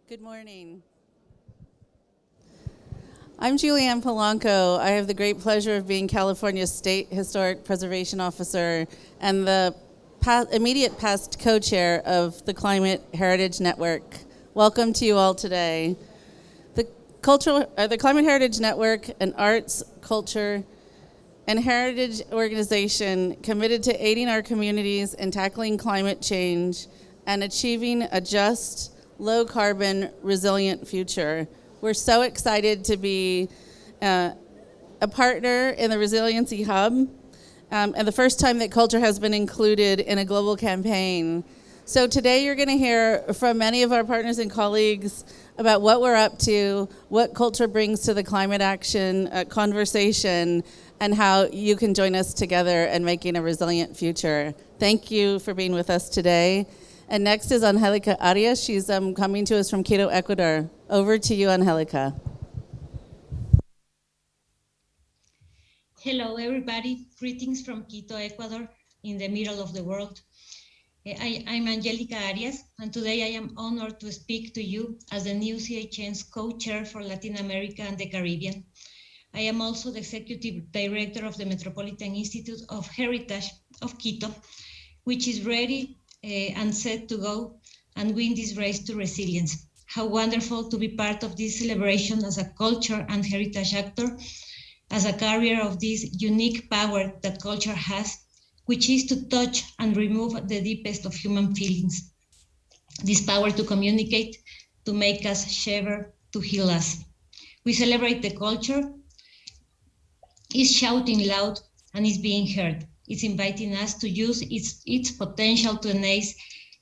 Good morning. I'm Julianne Polanco. I have the great pleasure of being California's State Historic Preservation Officer and the immediate past co-chair of the Climate Heritage Network. Welcome to you all today. The Climate Heritage Network, an arts, culture, and heritage organization committed to aiding our communities in tackling climate change and achieving a just, low-carbon, resilient future. We're so excited to be a partner in the Resiliency Hub, and the first time that culture has been included in a global campaign. So today you're going to hear from many of our partners and colleagues about what we're up to, what culture brings to the climate action conversation, and how you can join us together in making a resilient future. Thank you for being with us today. And next is Angelica Arias. She's coming to us from Quito, Ecuador. Over to you, Angelica. Hello, everybody. Greetings from Quito, Ecuador, in the middle of the world. I'm Angelica Arias, and today I am honored to speak to you as the new CHN's co-chair for Latin America and the Caribbean. I am also the executive director of the Metropolitan Institute of Heritage of Quito, which is ready and set to go and win this race to resilience. How wonderful to be part of this celebration as a culture and heritage actor, as a carrier of this unique power that culture has, which is to touch and remove the deepest of human feelings. This power to communicate, to make us shiver, to heal us. We celebrate the culture, is shouting loud and is being heard. It's inviting us to use its potential to enhance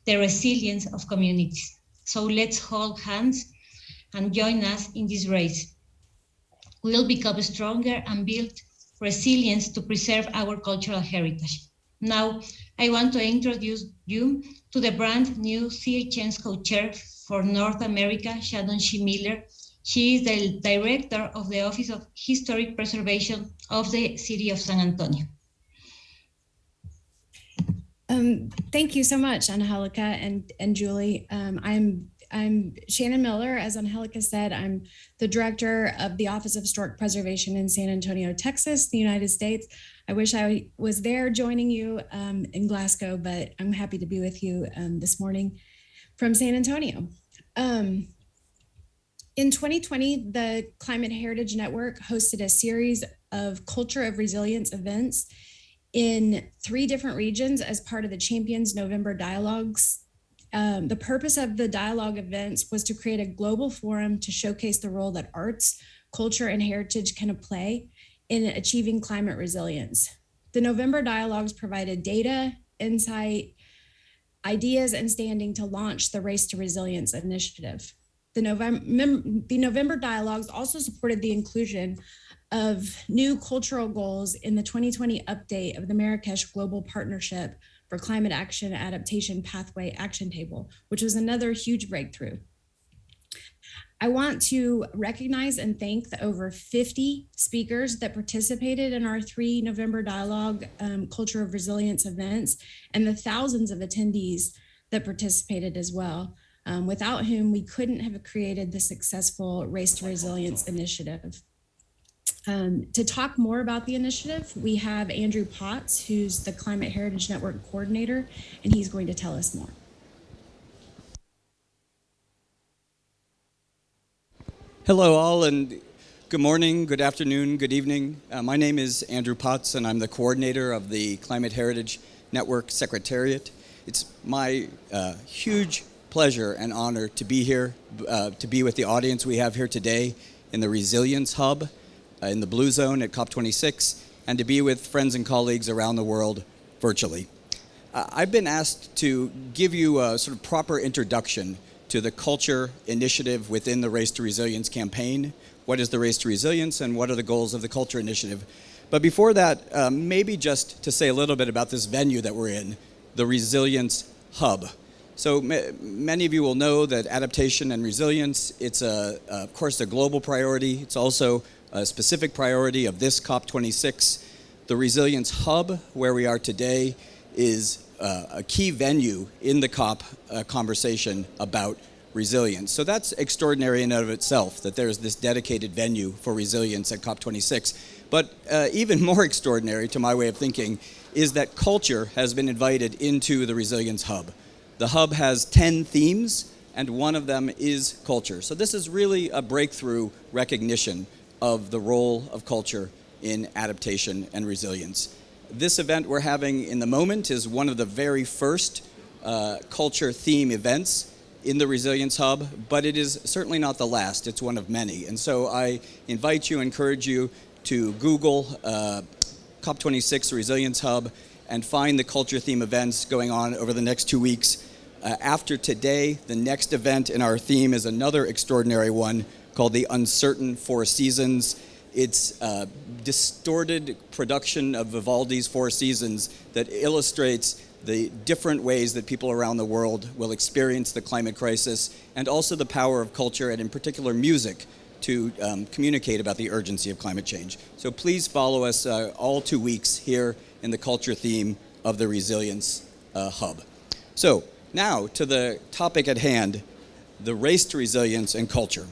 the resilience of communities. So let's hold hands and join us in this race. We'll become stronger and build resilience to preserve our cultural heritage. Now, I want to introduce you to the brand new CHN's co-chair for North America, Shannon She Miller. She is the director of the Office of Historic Preservation of the City of San Antonio. Thank you so much, Angelica and Julie. I'm Shannon Miller. As Angelica said, I'm the director of the Office of Historic Preservation in San Antonio, Texas, the United States. I wish I was there joining you in Glasgow, but I'm happy to be with you this morning from San Antonio. In 2020, the Climate Heritage Network hosted a series of Culture of Resilience events in 3 different regions as part of the Champions November Dialogues. The purpose of the dialogue events was to create a global forum to showcase the role that arts, culture, and heritage can play in achieving climate resilience. The November Dialogues provided data, insight, ideas, and standing to launch the Race to Resilience initiative. The November Dialogues also supported the inclusion of new cultural goals in the 2020 update of the Marrakesh Global Partnership for Climate Action Adaptation Pathway Action Table, which was another huge breakthrough. I want to recognize and thank the over 50 speakers that participated in our 3 November Dialogue Culture of Resilience events, and the thousands of attendees that participated as well, without whom we couldn't have created the successful Race to Resilience initiative. To talk more about the initiative, we have Andrew Potts, who's the Climate Heritage Network coordinator, and he's going to tell us more. Hello all, and good morning, good afternoon, good evening. My name is Andrew Potts, and I'm the coordinator of the Climate Heritage Network Secretariat. It's my huge pleasure and honor to be here, to be with the audience we have here today in the Resilience Hub in the Blue Zone at COP26, and to be with friends and colleagues around the world virtually. I've been asked to give you a sort of proper introduction to the culture initiative within the Race to Resilience campaign. What is the Race to Resilience and what are the goals of the culture initiative? But before that, maybe just to say a little bit about this venue that we're in, the Resilience Hub. So many of you will know that adaptation and resilience, it's of course a global priority. It's also a specific priority of this COP26. The Resilience Hub, where we are today, is a key venue in the COP conversation about resilience. So that's extraordinary in and of itself, that there's this dedicated venue for resilience at COP26. But even more extraordinary, to my way of thinking, is that culture has been invited into the Resilience Hub. The Hub has 10 themes, and one of them is culture. So this is really a breakthrough recognition of the role of culture in adaptation and resilience. This event we're having in the moment is one of the very first culture theme events in the Resilience Hub, but it is certainly not the last. It's one of many. And so I invite you, encourage you to Google COP26 Resilience Hub and find the culture theme events going on over the next 2 weeks. After today, the next event in our theme is another extraordinary one called the Uncertain Four Seasons. It's a distorted production of Vivaldi's Four Seasons that illustrates the different ways that people around the world will experience the climate crisis, and also the power of culture, and in particular music, to communicate about the urgency of climate change. So please follow us all 2 weeks here in the culture theme of the Resilience Hub. So now to the topic at hand, the race to resilience and culture.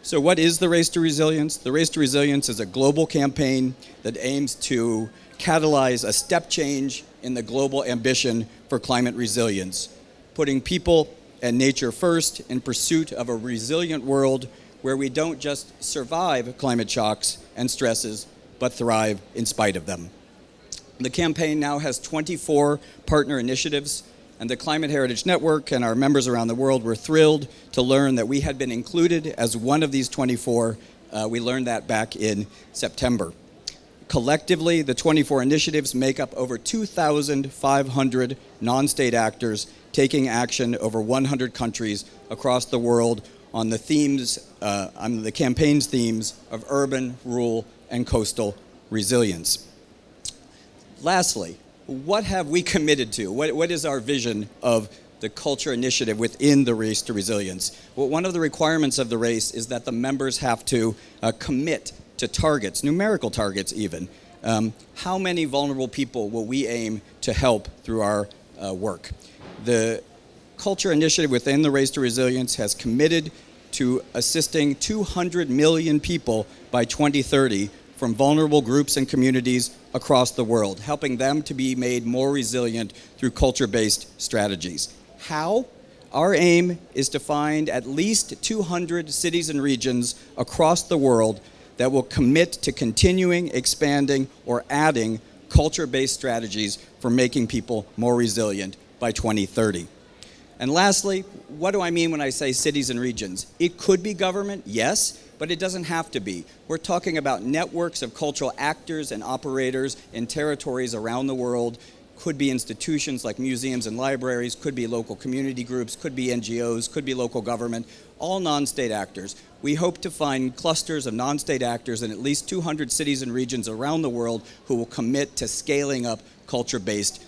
So what is the Race to Resilience? The Race to Resilience is a global campaign that aims to catalyze a step change in the global ambition for climate resilience, putting people and nature first in pursuit of a resilient world where we don't just survive climate shocks and stresses, but thrive in spite of them. The campaign now has 24 partner initiatives, and the Climate Heritage Network and our members around the world were thrilled to learn that we had been included as one of these 24. We learned that back in September. Collectively, the 24 initiatives make up over 2,500 non-state actors taking action over 100 countries across the world on the themes, on the campaign's themes of urban, rural, and coastal resilience. Lastly, what have we committed to? What is our vision of the culture initiative within the Race to Resilience? Well, one of the requirements of the race is that the members have to commit to targets, numerical targets even. How many vulnerable people will we aim to help through our work? The culture initiative within the Race to Resilience has committed to assisting 200 million people by 2030 from vulnerable groups and communities across the world, helping them to be made more resilient through culture-based strategies. How? Our aim is to find at least 200 cities and regions across the world that will commit to continuing, expanding, or adding culture-based strategies for making people more resilient by 2030. And lastly, what do I mean when I say cities and regions? It could be government, yes, but it doesn't have to be. We're talking about networks of cultural actors and operators in territories around the world. Could be institutions like museums and libraries, could be local community groups, could be NGOs, could be local government, all non-state actors. We hope to find clusters of non-state actors in at least 200 cities and regions around the world who will commit to scaling up culture-based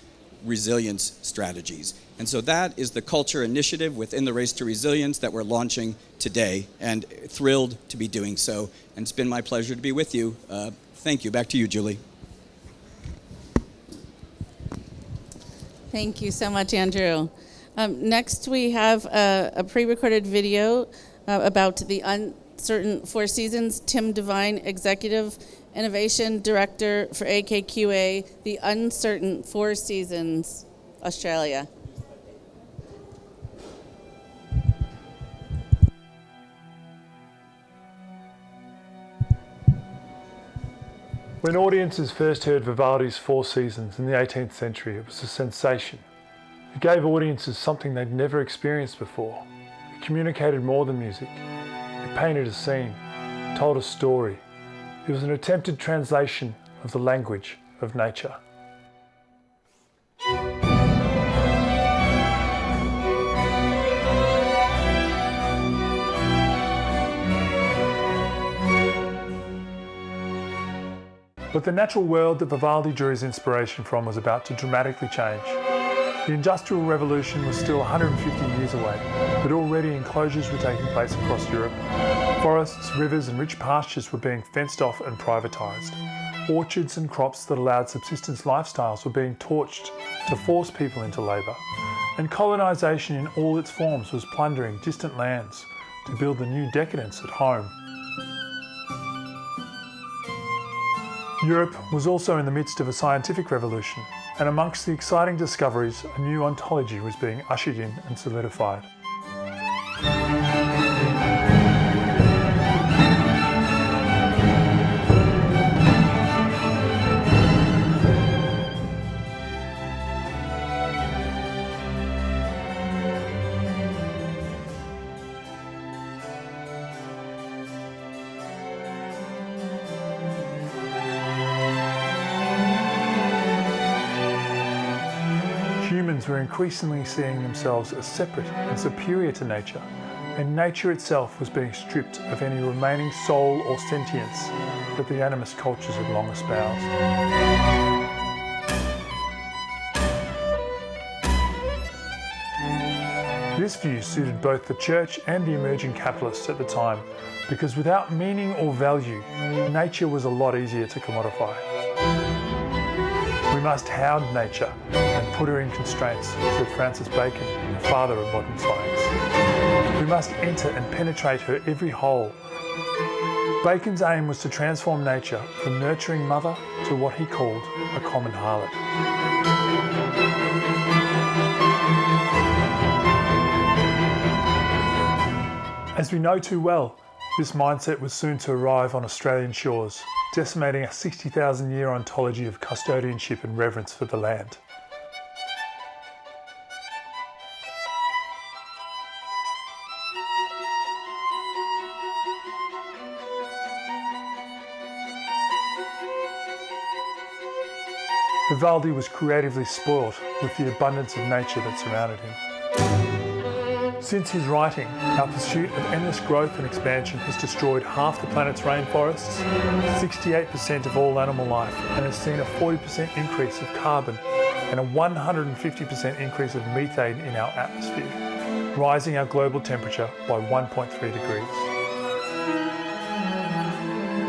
resilience strategies. And so that is the culture initiative within the Race to Resilience that we're launching today, and thrilled to be doing so. And it's been my pleasure to be with you. Thank you. Back to you, Julie. Thank you so much, Andrew. Next, we have a pre-recorded video about the Uncertain Four Seasons. Tim Devine, Executive Innovation Director for AKQA, the Uncertain Four Seasons, Australia. When audiences first heard Vivaldi's Four Seasons in the 18th century, it was a sensation. It gave audiences something they'd never experienced before. It communicated more than music. It painted a scene, told a story. It was an attempted translation of the language of nature. But the natural world that Vivaldi drew his inspiration from was about to dramatically change. The Industrial Revolution was still 150 years away, but already enclosures were taking place across Europe. Forests, rivers and rich pastures were being fenced off and privatised. Orchards and crops that allowed subsistence lifestyles were being torched to force people into labour. And colonisation in all its forms was plundering distant lands to build the new decadence at home. Europe was also in the midst of a scientific revolution, and amongst the exciting discoveries, a new ontology was being ushered in and solidified. Humans were increasingly seeing themselves as separate and superior to nature, and nature itself was being stripped of any remaining soul or sentience that the animist cultures had long espoused. This view suited both the church and the emerging capitalists at the time, because without meaning or value, nature was a lot easier to commodify. We must hound nature and put her in constraints, said Francis Bacon, the father of modern science. We must enter and penetrate her every hole. Bacon's aim was to transform nature from nurturing mother to what he called a common harlot. As we know too well, this mindset was soon to arrive on Australian shores, decimating a 60,000-year ontology of custodianship and reverence for the land. Vivaldi was creatively spoilt with the abundance of nature that surrounded him. Since his writing, our pursuit of endless growth and expansion has destroyed half the planet's rainforests, 68% of all animal life, and has seen a 40% increase of carbon and a 150% increase of methane in our atmosphere, rising our global temperature by 1.3 degrees.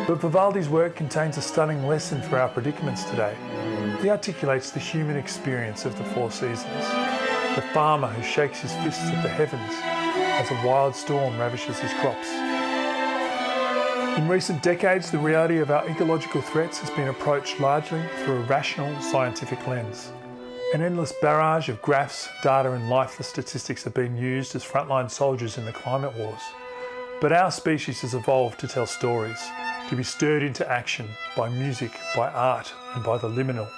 But Vivaldi's work contains a stunning lesson for our predicaments today. He articulates the human experience of the four seasons. The farmer who shakes his fists at the heavens as a wild storm ravishes his crops. In recent decades, the reality of our ecological threats has been approached largely through a rational scientific lens. An endless barrage of graphs, data and lifeless statistics have been used as frontline soldiers in the climate wars. But our species has evolved to tell stories, to be stirred into action by music, by art and by the liminal.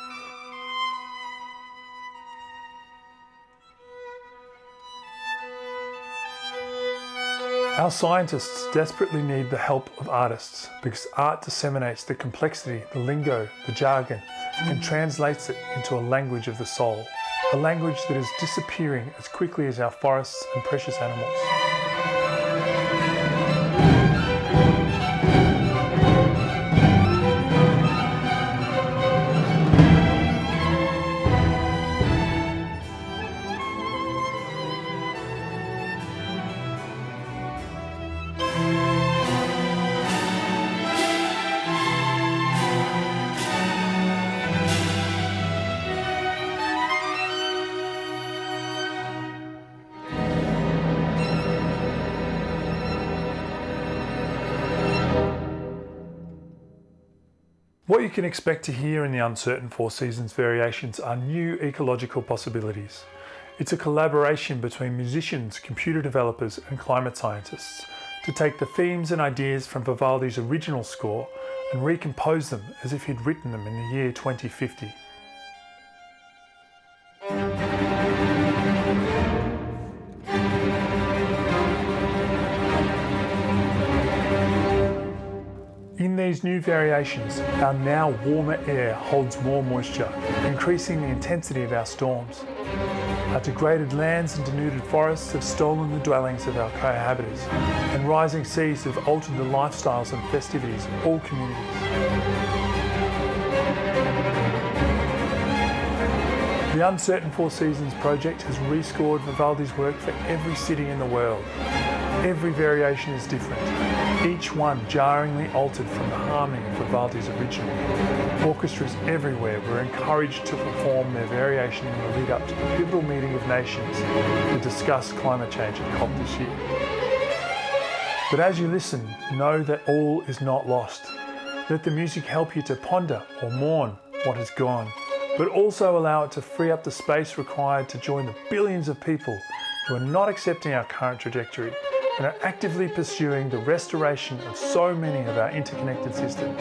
Our scientists desperately need the help of artists because art disseminates the complexity, the lingo, the jargon, and translates it into a language of the soul, a language that is disappearing as quickly as our forests and precious animals. What you can expect to hear in the Uncertain Four Seasons variations are new ecological possibilities. It's a collaboration between musicians, computer developers and climate scientists to take the themes and ideas from Vivaldi's original score and recompose them as if he'd written them in the year 2050. In these new variations, our now warmer air holds more moisture, increasing the intensity of our storms. Our degraded lands and denuded forests have stolen the dwellings of our cohabitants, and rising seas have altered the lifestyles and festivities of all communities. The Uncertain Four Seasons project has rescored Vivaldi's work for every city in the world. Every variation is different. each one jarringly altered from the harmony of Vivaldi's original. Orchestras everywhere were encouraged to perform their variation in the lead up to the pivotal meeting of nations to discuss climate change at COP this year. But as you listen, know that all is not lost. Let the music help you to ponder or mourn what has gone, but also allow it to free up the space required to join the billions of people who are not accepting our current trajectory and are actively pursuing the restoration of so many of our interconnected systems.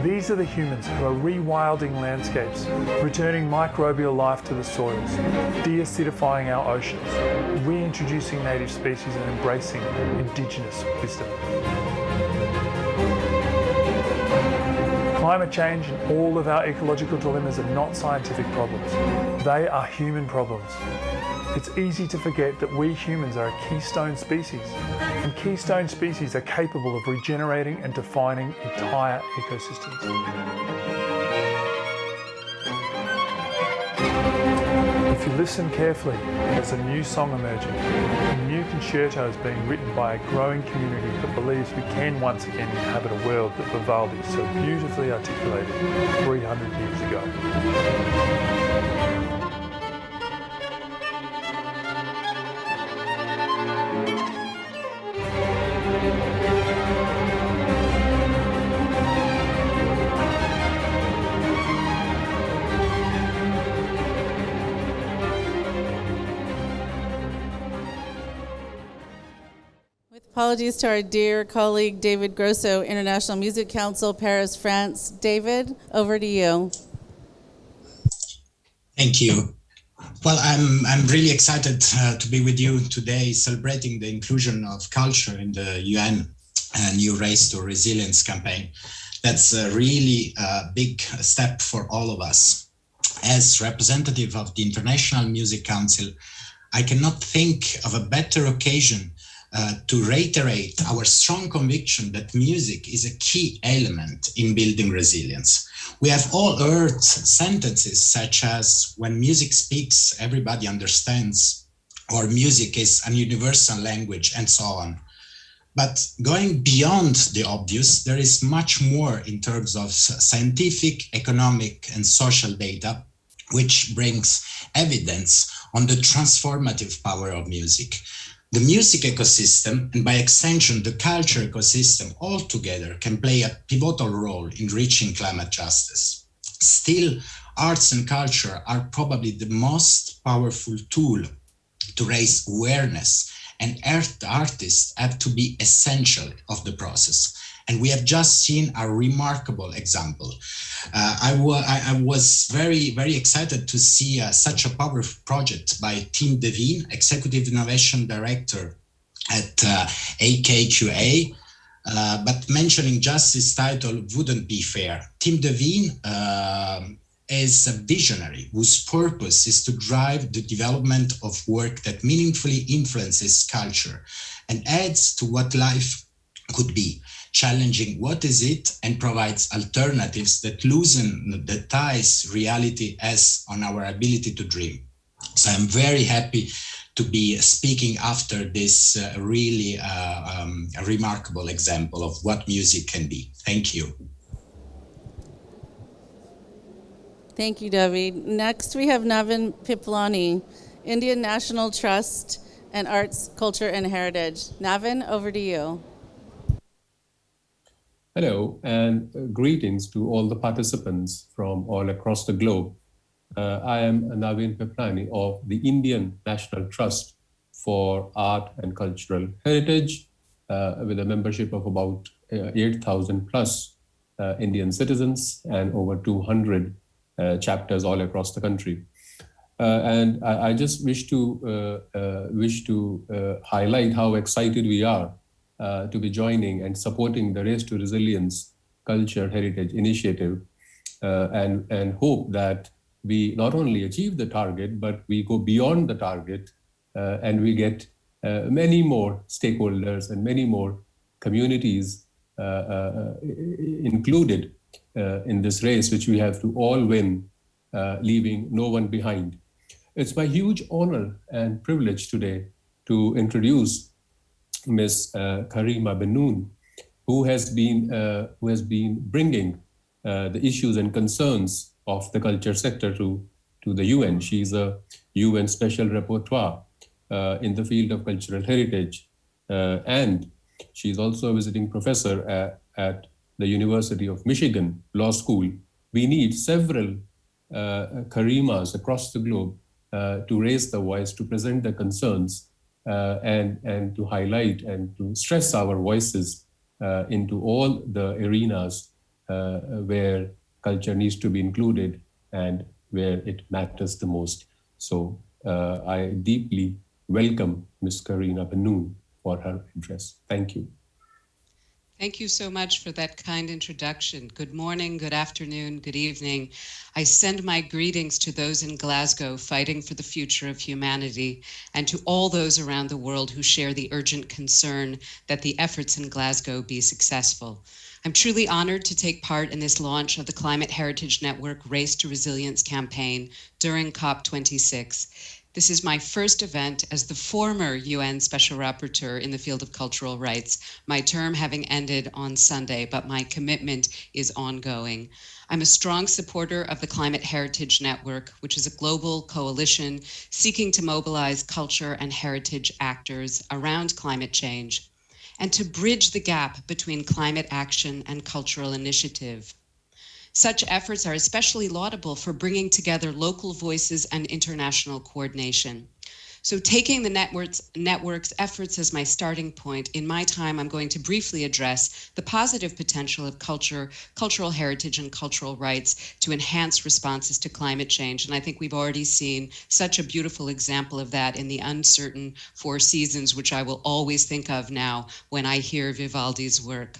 These are the humans who are rewilding landscapes, returning microbial life to the soils, deacidifying our oceans, reintroducing native species and embracing indigenous wisdom. Climate change and all of our ecological dilemmas are not scientific problems. They are human problems. It's easy to forget that we humans are a keystone species, and keystone species are capable of regenerating and defining entire ecosystems. If you listen carefully, there's a new song emerging. A new concerto is being written by a growing community that believes we can once again inhabit a world that Vivaldi so beautifully articulated 300 years ago. Apologies to our dear colleague, David Grosso, International Music Council, Paris, France. David, over to you. Thank you. Well, I'm really excited to be with you today, celebrating the inclusion of culture in the UN New Race to Resilience campaign. That's a really big step for all of us. As representative of the International Music Council, I cannot think of a better occasion to reiterate our strong conviction that music is a key element in building resilience. We have all heard sentences such as, when music speaks, everybody understands, or music is a universal language, and so on. But going beyond the obvious, there is much more in terms of scientific, economic, and social data, which brings evidence on the transformative power of music. The music ecosystem, and by extension, the culture ecosystem altogether can play a pivotal role in reaching climate justice. Still, arts and culture are probably the most powerful tool to raise awareness, and artists have to be essential of the process. And we have just seen a remarkable example. I was very, very excited to see such a powerful project by Tim Devine, Executive Innovation Director at AKQA. But mentioning just this title wouldn't be fair. Tim Devine is a visionary whose purpose is to drive the development of work that meaningfully influences culture and adds to what life could be, challenging what is it and provides alternatives that loosen the ties reality has on our ability to dream. So I'm very happy to be speaking after this really remarkable example of what music can be. Thank you. Thank you, David. Next, we have Navin Piplani, Indian National Trust and Arts, Culture and Heritage. Navin, over to you. Hello, and greetings to all the participants from all across the globe. I am Navin Piplani of the Indian National Trust for Art and Cultural Heritage, with a membership of about 8,000 plus Indian citizens and over 200 chapters all across the country. And I just wish to highlight how excited we are to be joining and supporting the Race to Resilience Culture Heritage Initiative, and hope that we not only achieve the target, but we go beyond the target and we get many more stakeholders and many more communities included in this race, which we have to all win, leaving no one behind. It's my huge honor and privilege today to introduce Ms. Karima Benoon, who has been bringing the issues and concerns of the culture sector to the UN. She's a UN Special Rapporteur in the field of cultural heritage, and she's also a visiting professor at the University of Michigan Law School. We need several Karimas across the globe to raise the voice, to present the concerns, and to highlight and to stress our voices into all the arenas where culture needs to be included and where it matters the most. So I deeply welcome Ms. Karima Benoon for her address. Thank you. Thank you so much for that kind introduction. Good morning, good afternoon, good evening. I send my greetings to those in Glasgow fighting for the future of humanity, and to all those around the world who share the urgent concern that the efforts in Glasgow be successful. I'm truly honored to take part in this launch of the Climate Heritage Network Race to Resilience campaign during COP26. This is my first event as the former UN Special Rapporteur in the field of cultural rights, my term having ended on Sunday, but my commitment is ongoing. I'm a strong supporter of the Climate Heritage Network, which is a global coalition seeking to mobilize culture and heritage actors around climate change and to bridge the gap between climate action and cultural initiative. Such efforts are especially laudable for bringing together local voices and international coordination. So taking the network's efforts as my starting point, in my time, I'm going to briefly address the positive potential of cultural heritage and cultural rights to enhance responses to climate change. And I think we've already seen such a beautiful example of that in the uncertain four seasons, which I will always think of now when I hear Vivaldi's work.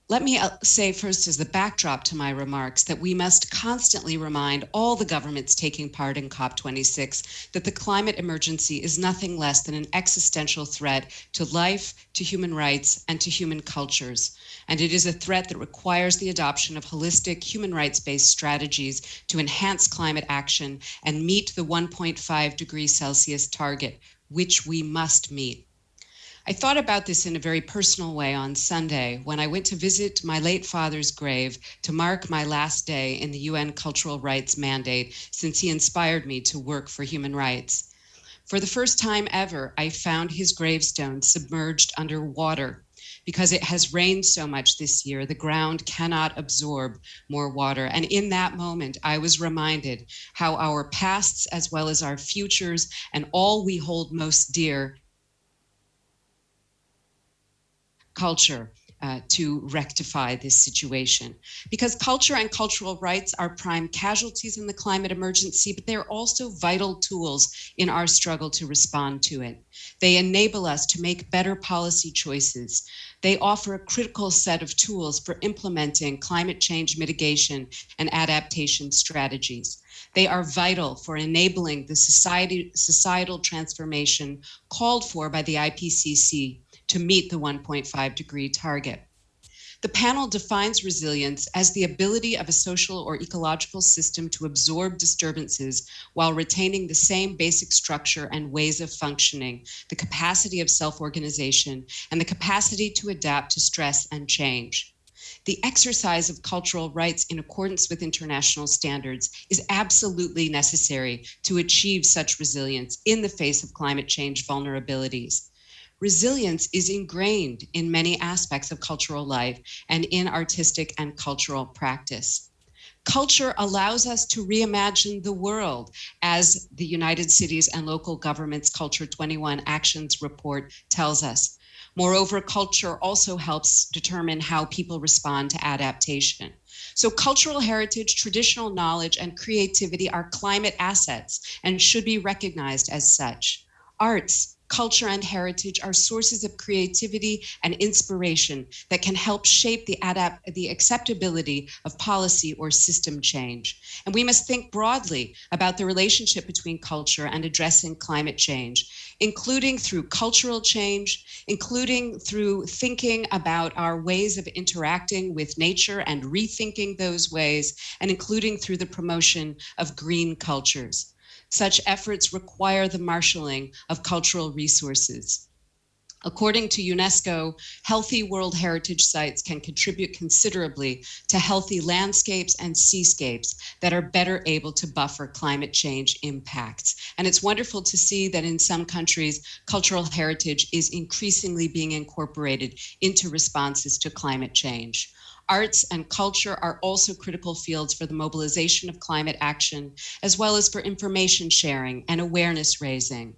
Let me say first as the backdrop to my remarks that we must constantly remind all the governments taking part in COP26 that the climate emergency is nothing less than an existential threat to life, to human rights, and to human cultures. And it is a threat that requires the adoption of holistic human rights-based strategies to enhance climate action and meet the 1.5 degrees Celsius target, which we must meet. I thought about this in a very personal way on Sunday when I went to visit my late father's grave to mark my last day in the UN Cultural Rights Mandate, since he inspired me to work for human rights. For the first time ever, I found his gravestone submerged under water. Because it has rained so much this year, the ground cannot absorb more water. And in that moment, I was reminded how our pasts as well as our futures and all we hold most dear culture to rectify this situation. Because culture and cultural rights are prime casualties in the climate emergency, but they're also vital tools in our struggle to respond to it. They enable us to make better policy choices. They offer a critical set of tools for implementing climate change mitigation and adaptation strategies. They are vital for enabling the societal transformation called for by the IPCC to meet the 1.5 degree target. The panel defines resilience as the ability of a social or ecological system to absorb disturbances while retaining the same basic structure and ways of functioning, the capacity of self-organization, and the capacity to adapt to stress and change. The exercise of cultural rights in accordance with international standards is absolutely necessary to achieve such resilience in the face of climate change vulnerabilities. Resilience is ingrained in many aspects of cultural life and in artistic and cultural practice. Culture allows us to reimagine the world, as the United Cities and Local Governments Culture 21 Actions Report tells us. Moreover, culture also helps determine how people respond to adaptation. So cultural heritage, traditional knowledge, and creativity are climate assets and should be recognized as such. Arts, culture, and heritage are sources of creativity and inspiration that can help shape the acceptability of policy or system change. And we must think broadly about the relationship between culture and addressing climate change, including through cultural change, including through thinking about our ways of interacting with nature and rethinking those ways, and including through the promotion of green cultures. Such efforts require the marshaling of cultural resources. According to UNESCO, healthy World Heritage sites can contribute considerably to healthy landscapes and seascapes that are better able to buffer climate change impacts. And it's wonderful to see that in some countries, cultural heritage is increasingly being incorporated into responses to climate change. Arts and culture are also critical fields for the mobilization of climate action, as well as for information sharing and awareness raising.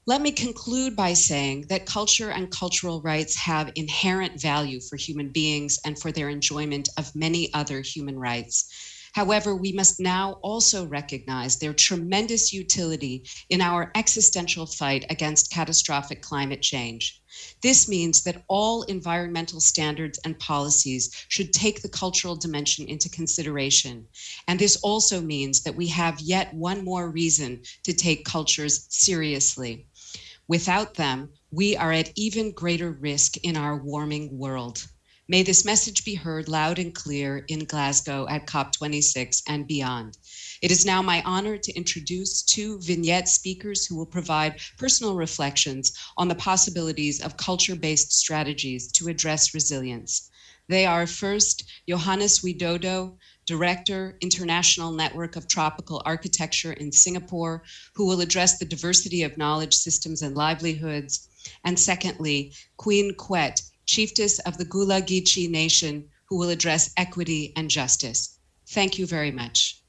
Let me conclude by saying that culture and cultural rights have inherent value for human beings and for their enjoyment of many other human rights. However, we must now also recognize their tremendous utility in our existential fight against catastrophic climate change. This means that all environmental standards and policies should take the cultural dimension into consideration. And this also means that we have yet one more reason to take cultures seriously. Without them, we are at even greater risk in our warming world. May this message be heard loud and clear in Glasgow at COP26 and beyond. It is now my honor to introduce two vignette speakers who will provide personal reflections on the possibilities of culture-based strategies to address resilience. They are first Johannes Widodo, Director, International Network of Tropical Architecture in Singapore, who will address the diversity of knowledge systems and livelihoods. And secondly, Queen Quet, Chiefess of the Gula Geechee Nation, who will address equity and justice. Thank you very much.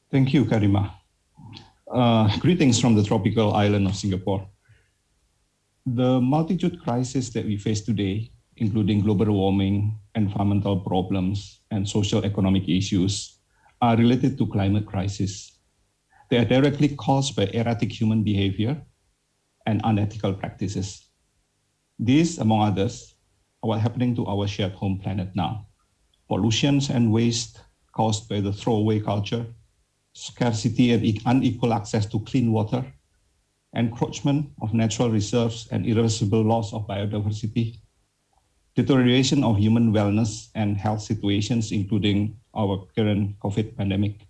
Thank you, Karima. Greetings from the tropical island of Singapore. The multitude crises that we face today, including global warming, environmental problems, and social economic issues, are related to climate crisis. They are directly caused by erratic human behavior and unethical practices. These, among others, are what happening to our shared home planet now. Pollutions and waste caused by the throwaway culture, scarcity and unequal access to clean water, encroachment of natural reserves and irreversible loss of biodiversity, deterioration of human wellness and health situations, including our current COVID pandemic,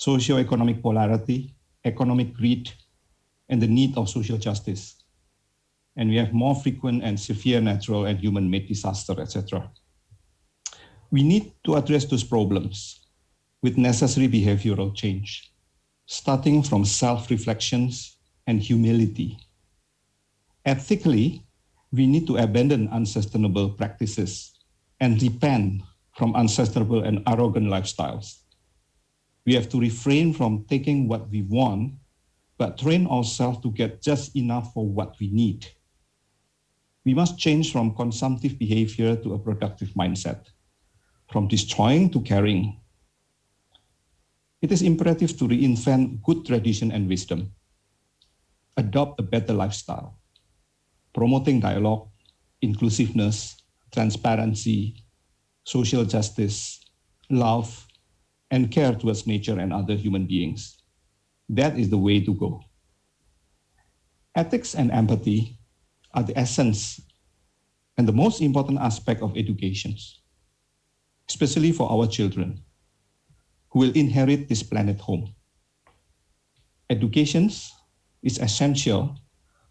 socioeconomic polarity, economic greed, and the need of social justice. And we have more frequent and severe natural and human-made disaster, etc. We need to address those problems with necessary behavioral change, starting from self-reflections and humility. Ethically, we need to abandon unsustainable practices and repent from unsustainable and arrogant lifestyles. We have to refrain from taking what we want, but train ourselves to get just enough for what we need. We must change from consumptive behavior to a productive mindset, from destroying to caring. It is imperative to reinvent good tradition and wisdom, adopt a better lifestyle, promoting dialogue, inclusiveness, transparency, social justice, love, and care towards nature and other human beings. That is the way to go. Ethics and empathy are the essence and the most important aspect of education, especially for our children, who will inherit this planet home. Education is essential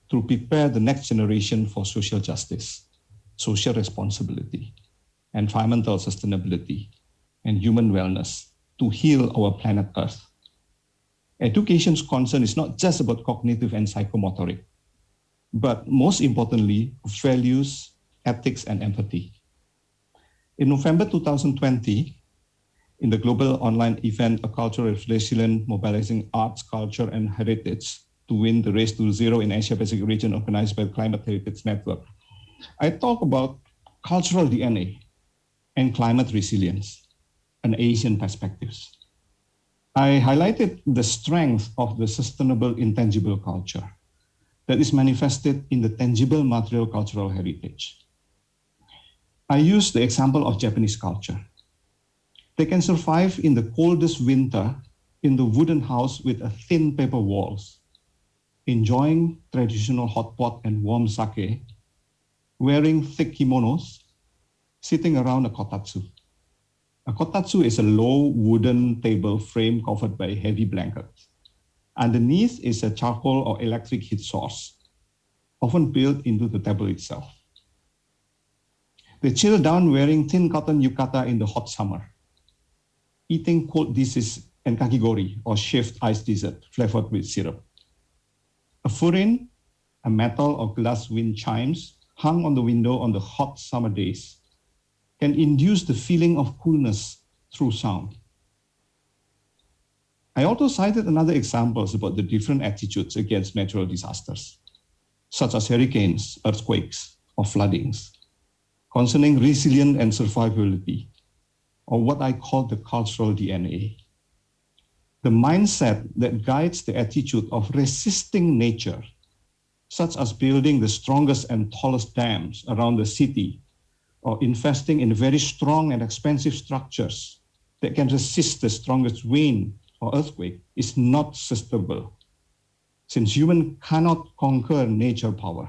to prepare the next generation for social justice, social responsibility, environmental sustainability, and human wellness to heal our planet Earth. Education's concern is not just about cognitive and psychomotoric, but most importantly, values, ethics, and empathy. In November 2020, in the global online event, A Culture of Resilience, Mobilizing Arts, Culture, and Heritage to Win the Race to Zero in Asia-Pacific region, organized by the Climate Heritage Network, I talk about cultural DNA and climate resilience, an Asian perspective. I highlighted the strength of the sustainable intangible culture that is manifested in the tangible material cultural heritage. I use the example of Japanese culture. They can survive in the coldest winter in the wooden house with a thin paper walls, enjoying traditional hot pot and warm sake, wearing thick kimonos, sitting around a kotatsu, A kotatsu is a low wooden table frame covered by heavy blankets. Underneath is a charcoal or electric heat source, often built into the table itself. They chill down wearing thin cotton yukata in the hot summer, eating cold dishes and kakigori, or shaved ice dessert flavored with syrup. A furin, a metal or glass wind chimes hung on the window on the hot summer days, can induce the feeling of coolness through sound. I also cited another examples about the different attitudes against natural disasters, such as hurricanes, earthquakes, or floodings, concerning resilience and survivability, or what I call the cultural DNA. The mindset that guides the attitude of resisting nature, such as building the strongest and tallest dams around the city, or investing in very strong and expensive structures that can resist the strongest wind or earthquake, is not sustainable, since humans cannot conquer nature power.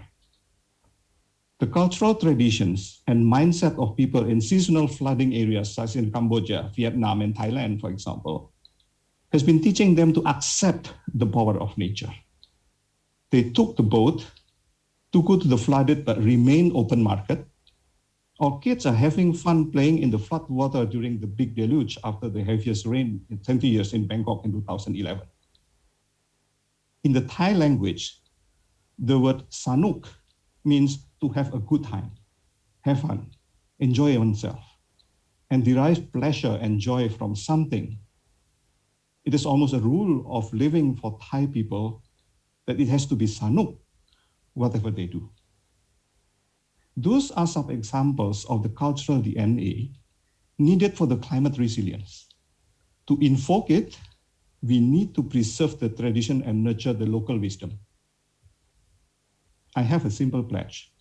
The cultural traditions and mindset of people in seasonal flooding areas, such as in Cambodia, Vietnam, and Thailand, for example, has been teaching them to accept the power of nature. They took the boat to go to the flooded but remain open market. Our kids are having fun playing in the flood water during the big deluge after the heaviest rain in 20 years in Bangkok in 2011. In the Thai language, the word sanuk means to have a good time, have fun, enjoy oneself, and derive pleasure and joy from something. It is almost a rule of living for Thai people that it has to be sanuk, whatever they do. Those are some examples of the cultural DNA needed for the climate resilience. To invoke it, we need to preserve the tradition and nurture the local wisdom. I have a simple pledge: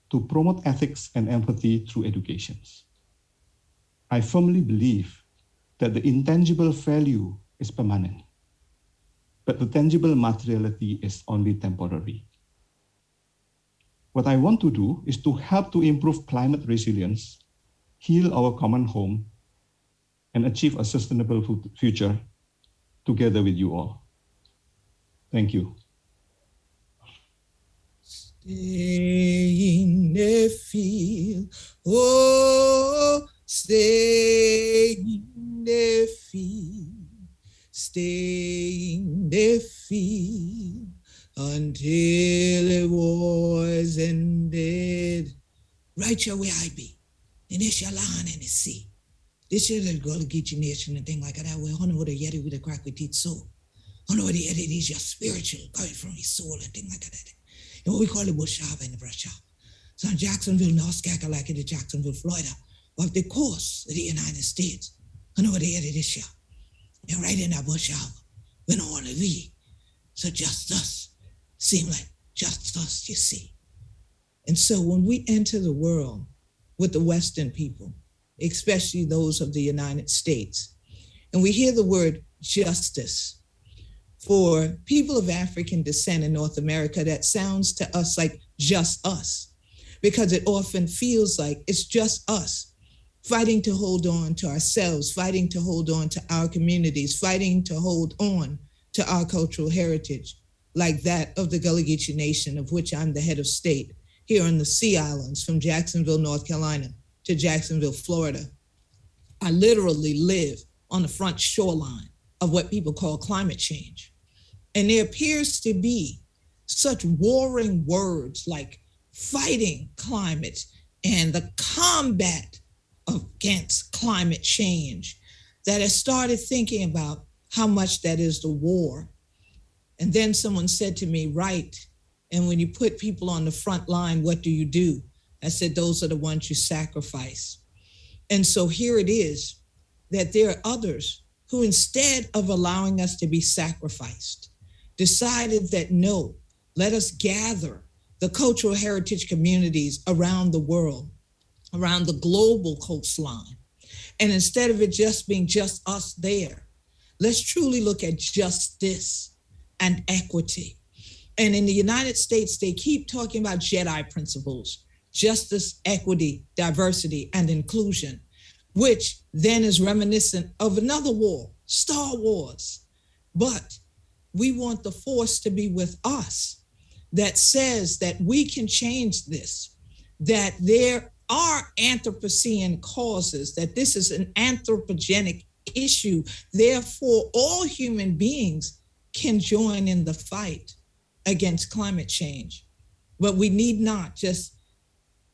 to promote ethics and empathy through education. I firmly believe that the intangible value is permanent, but the tangible materiality is only temporary. What I want to do is to help to improve climate resilience, heal our common home, and achieve a sustainable future together with you all. Thank you. Stay in the field, oh, stay in the field, stay in the field until the war's ended. Right here where I be, in this your land and the sea. This is the Gullah nation and thing like that. Where honor with a yeti with a crack with teeth soul. Honor with the yeti is your spiritual coming from his soul and thing like that. And what we call the bush shop and the brush shop. So in Jacksonville, North Carolina, in Jacksonville, Florida, off the coast of the United States. Honor with the yeti this year. And right in that bush shop, when on the V. So just us, seem like just us, you see. And so when we enter the world with the Western people, especially those of the United States, and we hear the word justice, for people of African descent in North America, that sounds to us like just us, because it often feels like it's just us fighting to hold on to ourselves, fighting to hold on to our communities, fighting to hold on to our cultural heritage, like that of the Gullah Geechee Nation, of which I'm the head of state, here on the Sea Islands, from Jacksonville, North Carolina to Jacksonville, Florida. I literally live on the front shoreline of what people call climate change. And there appears to be such warring words like fighting climate and the combat against climate change that I started thinking about how much that is the war. And then someone said to me, right, and when you put people on the front line, what do? I said, those are the ones you sacrifice. And so here it is that there are others who, instead of allowing us to be sacrificed, decided that no, let us gather the cultural heritage communities around the world, around the global coastline. And instead of it just being just us there, let's truly look at justice and equity. And in the United States, they keep talking about JEDI principles, justice, equity, diversity, and inclusion. which then is reminiscent of another war, Star Wars. But we want the force to be with us that says that we can change this, that there are Anthropocene causes, that this is an anthropogenic issue. Therefore, all human beings can join in the fight against climate change. But we need not just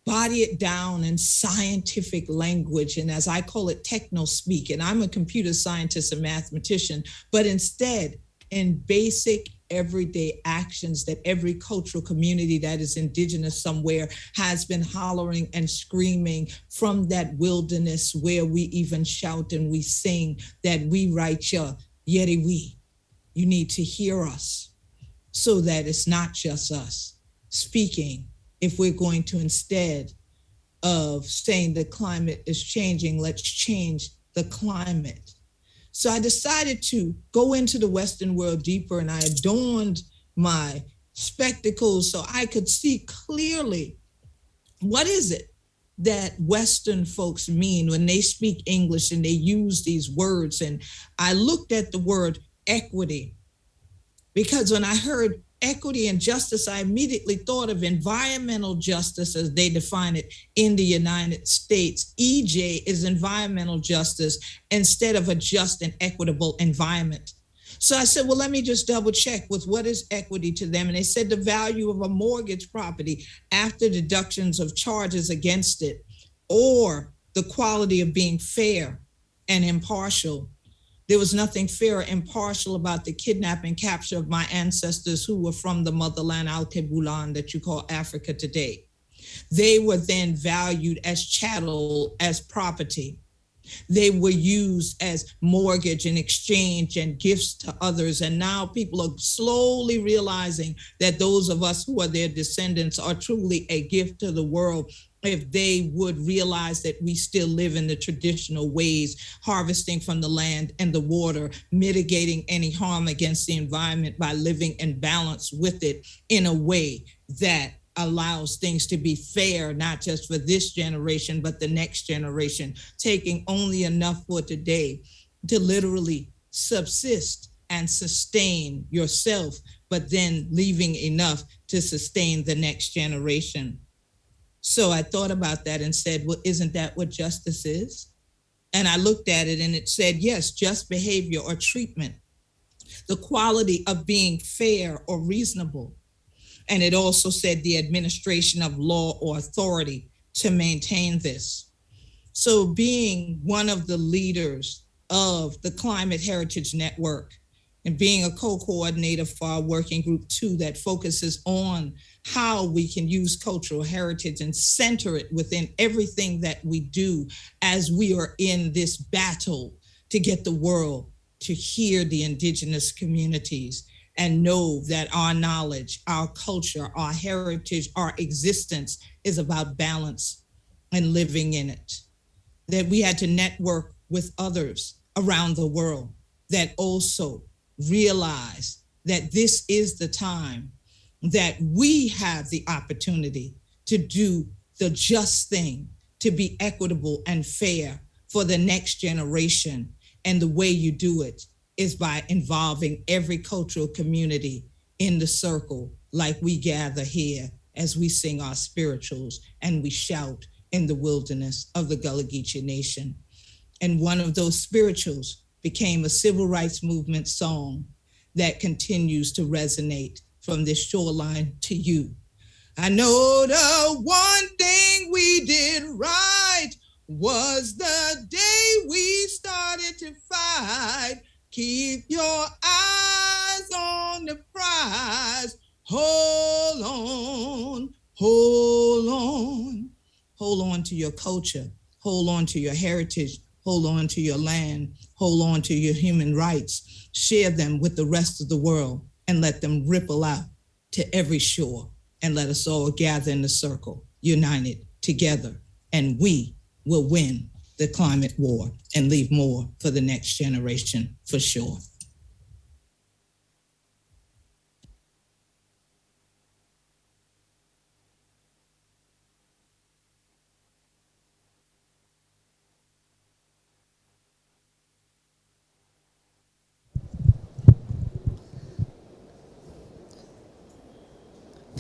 body it down in scientific language, and as I call it, techno speak. And I'm a computer scientist and mathematician, but instead in basic everyday actions that every cultural community that is indigenous somewhere has been hollering and screaming from that wilderness where we even shout and we sing that we right ya, yeti we. You need to hear us so that it's not just us speaking. If we're going to, instead of saying the climate is changing, let's change the climate. So I decided to go into the Western world deeper, and I adorned my spectacles so I could see clearly what is it that Western folks mean when they speak English and they use these words. And I looked at the word equity, because when I heard equity and justice, I immediately thought of environmental justice as they define it in the United States. EJ is environmental justice instead of a just and equitable environment. So I said, well, let me just double check with what is equity to them. And they said the value of a mortgage property after deductions of charges against it, or the quality of being fair and impartial. There was nothing fair or impartial about the kidnapping and capture of my ancestors who were from the motherland Al-Kebulan that you call Africa today. They were then valued as chattel, as property. They were used as mortgage and exchange and gifts to others. And now people are slowly realizing that those of us who are their descendants are truly a gift to the world, if they would realize that we still live in the traditional ways, harvesting from the land and the water, mitigating any harm against the environment by living in balance with it in a way that allows things to be fair, not just for this generation, but the next generation, taking only enough for today to literally subsist and sustain yourself, but then leaving enough to sustain the next generation. So I thought about that and said, well, isn't that what justice is? And I looked at it and it said, yes, just behavior or treatment, the quality of being fair or reasonable. And it also said the administration of law or authority to maintain this. So being one of the leaders of the Climate Heritage Network and being a co-coordinator for our working group 2 that focuses on how we can use cultural heritage and center it within everything that we do as we are in this battle to get the world to hear the indigenous communities and know that our knowledge, our culture, our heritage, our existence is about balance and living in it. That we had to network with others around the world that also realize that this is the time that we have the opportunity to do the just thing, to be equitable and fair for the next generation. And the way you do it is by involving every cultural community in the circle, like we gather here as we sing our spirituals and we shout in the wilderness of the Gullah Geechee Nation. And one of those spirituals became a civil rights movement song that continues to resonate from this shoreline to you. I know the one thing we did right was the day we started to fight. Keep your eyes on the prize. Hold on, hold on. Hold on to your culture. Hold on to your heritage. Hold on to your land. Hold on to your human rights. Share them with the rest of the world and let them ripple out to every shore. And let us all gather in the circle, united together. And we will win the climate war and leave more for the next generation, for sure.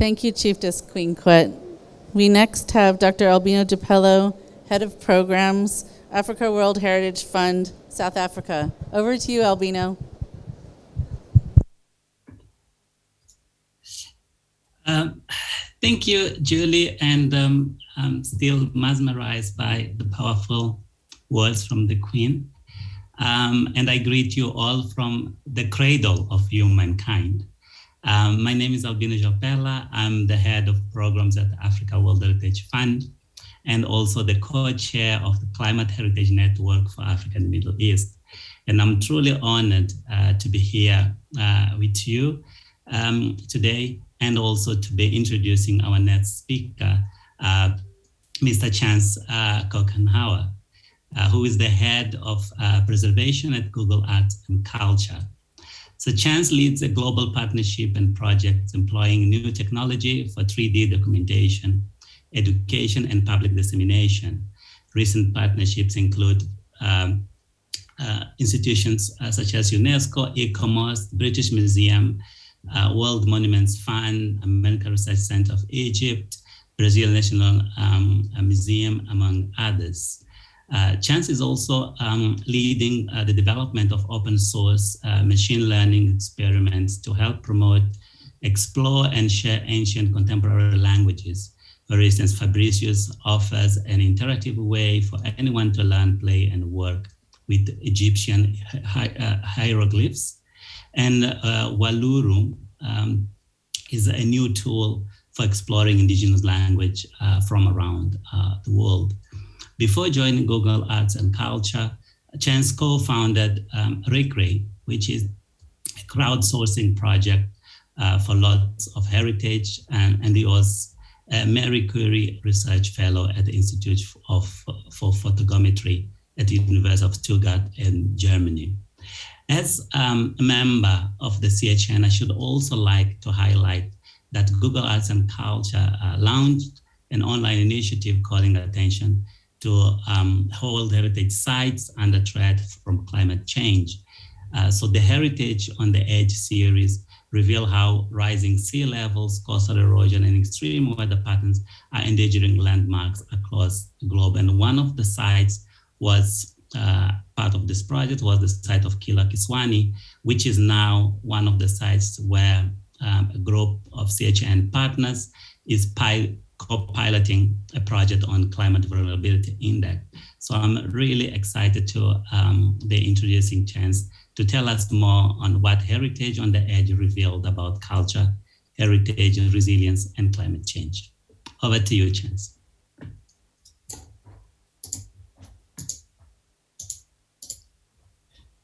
Thank you, Chiefess Queen Quet. We next have Dr. Albino DiPello, Head of Programs, Africa World Heritage Fund, South Africa. Over to you, Albino. Thank you, Julie, and I'm still mesmerized by the powerful words from the Queen. And I greet you all from the cradle of humankind. My name is Albino Jopela. I'm the head of programs at the Africa World Heritage Fund and also the co-chair of the Climate Heritage Network for Africa and the Middle East. And I'm truly honored to be here with you today, and also to be introducing our next speaker, Mr. Chance Kokenhauer, who is the head of preservation at Google Arts and Culture. So Chance leads a global partnership and projects employing new technology for 3D documentation, education, and public dissemination. Recent partnerships include institutions such as UNESCO, e-commerce, British Museum, World Monuments Fund, American Research Center of Egypt, Brazil National Museum, among others. Chance is also leading the development of open source machine learning experiments to help promote, explore, and share ancient contemporary languages. For instance, Fabricius offers an interactive way for anyone to learn, play, and work with Egyptian hieroglyphs. And Waluru is a new tool for exploring indigenous language from around the world. Before joining Google Arts and Culture, Chance co-founded RICRE, which is a crowdsourcing project for lots of heritage, and he was a Marie Curie Research Fellow at the Institute for Photogrammetry at the University of Stuttgart in Germany. As a member of the CHN, I should also like to highlight that Google Arts and Culture launched an online initiative calling attention to hold heritage sites under threat from climate change. So the Heritage on the Edge series reveal how rising sea levels, coastal erosion, and extreme weather patterns are endangering landmarks across the globe. And one of the sites was part of this project was the site of Kila Kiswani, which is now one of the sites where a group of CHN partners is co-piloting a project on climate vulnerability index. So I'm really excited to be introducing Chance to tell us more on what Heritage on the Edge revealed about culture, heritage, resilience, and climate change. Over to you, Chance.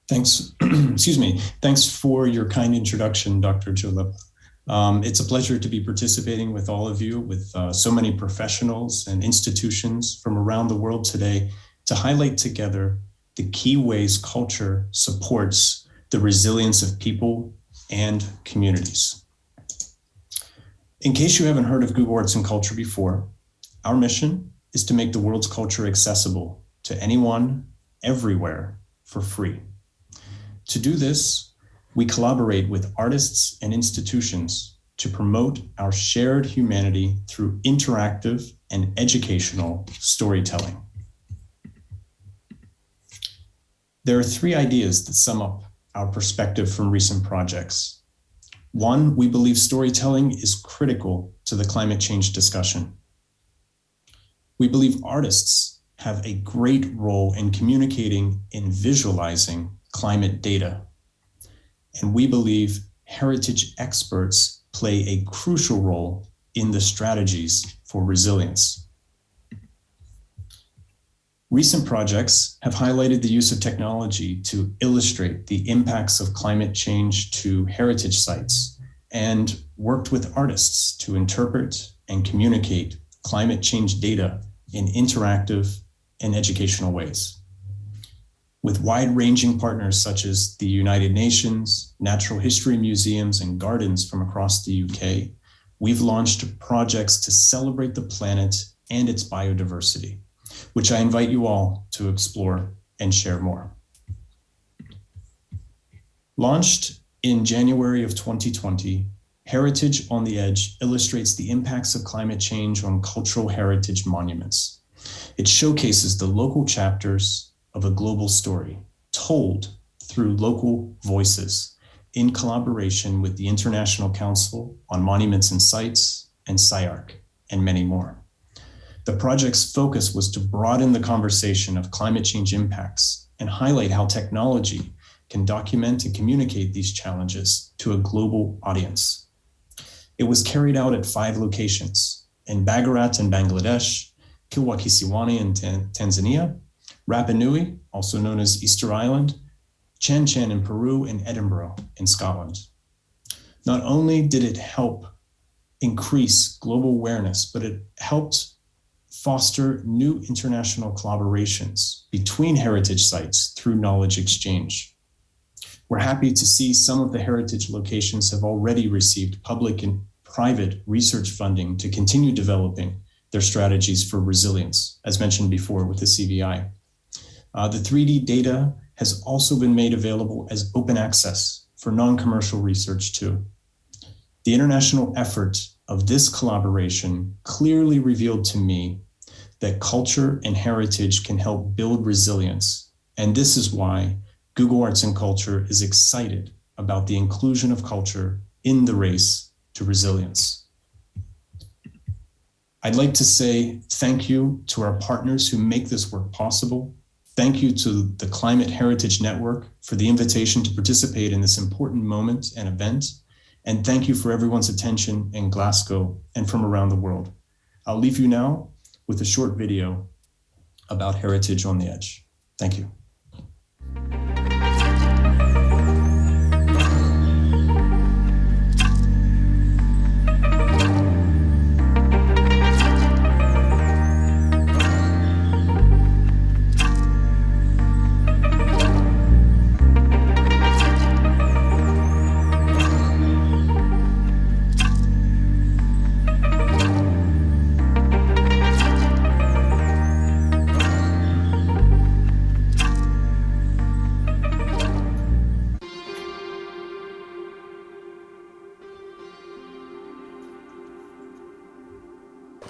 Thanks, excuse me. Thanks for your kind introduction, Dr. Julep. It's a pleasure to be participating with all of you, with so many professionals and institutions from around the world today to highlight together the key ways culture supports the resilience of people and communities. In case you haven't heard of Google Arts and Culture before, our mission is to make the world's culture accessible to anyone, everywhere, for free. To do this, we collaborate with artists and institutions to promote our shared humanity through interactive and educational storytelling. There are three ideas that sum up our perspective from recent projects. One, we believe storytelling is critical to the climate change discussion. We believe artists have a great role in communicating and visualizing climate data. And we believe heritage experts play a crucial role in the strategies for resilience. Recent projects have highlighted the use of technology to illustrate the impacts of climate change to heritage sites and worked with artists to interpret and communicate climate change data in interactive and educational ways. With wide-ranging partners such as the United Nations, natural history museums, and gardens from across the UK, we've launched projects to celebrate the planet and its biodiversity, which I invite you all to explore and share more. Launched in January of 2020, Heritage on the Edge illustrates the impacts of climate change on cultural heritage monuments. It showcases the local chapters of a global story told through local voices in collaboration with the International Council on Monuments and Sites and SCIARC, and many more. The project's focus was to broaden the conversation of climate change impacts and highlight how technology can document and communicate these challenges to a global audience. It was carried out at 5 locations: in Bagarat in Bangladesh, Kilwa-Kisiwani in Tanzania, Rapa Nui, also known as Easter Island, Chen Chen in Peru, and Edinburgh in Scotland. Not only did it help increase global awareness, but it helped foster new international collaborations between heritage sites through knowledge exchange. We're happy to see some of the heritage locations have already received public and private research funding to continue developing their strategies for resilience, as mentioned before with the CVI. The 3D data has also been made available as open access for non-commercial research too. The international effort of this collaboration clearly revealed to me that culture and heritage can help build resilience. And this is why Google Arts and Culture is excited about the inclusion of culture in the race to resilience. I'd like to say thank you to our partners who make this work possible. Thank you to the Climate Heritage Network for the invitation to participate in this important moment and event. And thank you for everyone's attention in Glasgow and from around the world. I'll leave you now with a short video about Heritage on the Edge. Thank you.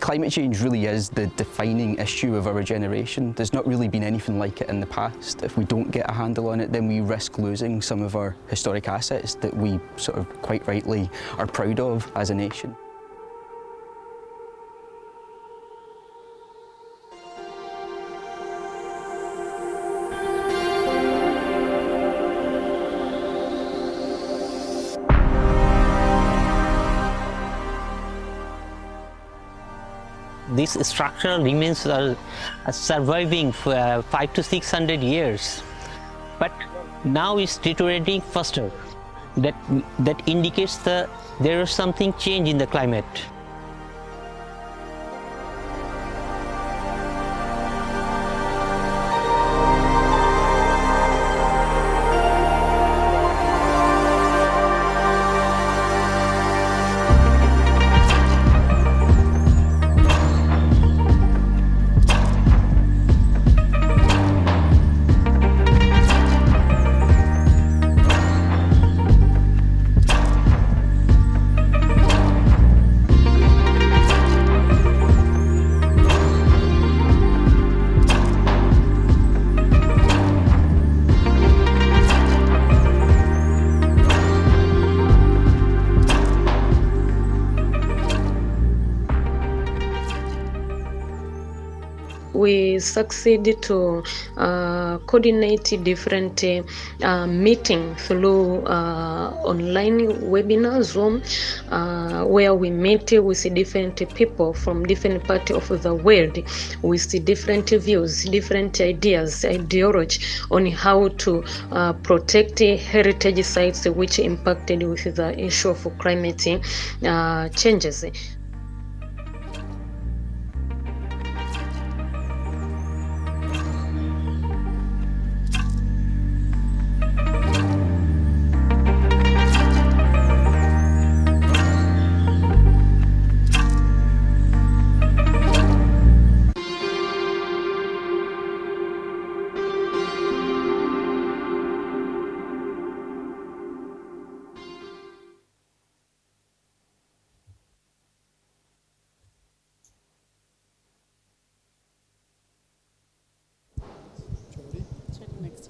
Climate change really is the defining issue of our generation. There's not really been anything like it in the past. If we don't get a handle on it, then we risk losing some of our historic assets that we sort of quite rightly are proud of as a nation. This structure remains surviving for 500 to 600 years, but now it's deteriorating faster. That indicates that there is something change in the climate. We succeed to coordinate different meetings through online webinar, Zoom, where we meet with different people from different parts of the world with different views, different ideas, ideology on how to protect heritage sites which impacted with the issue of climate changes.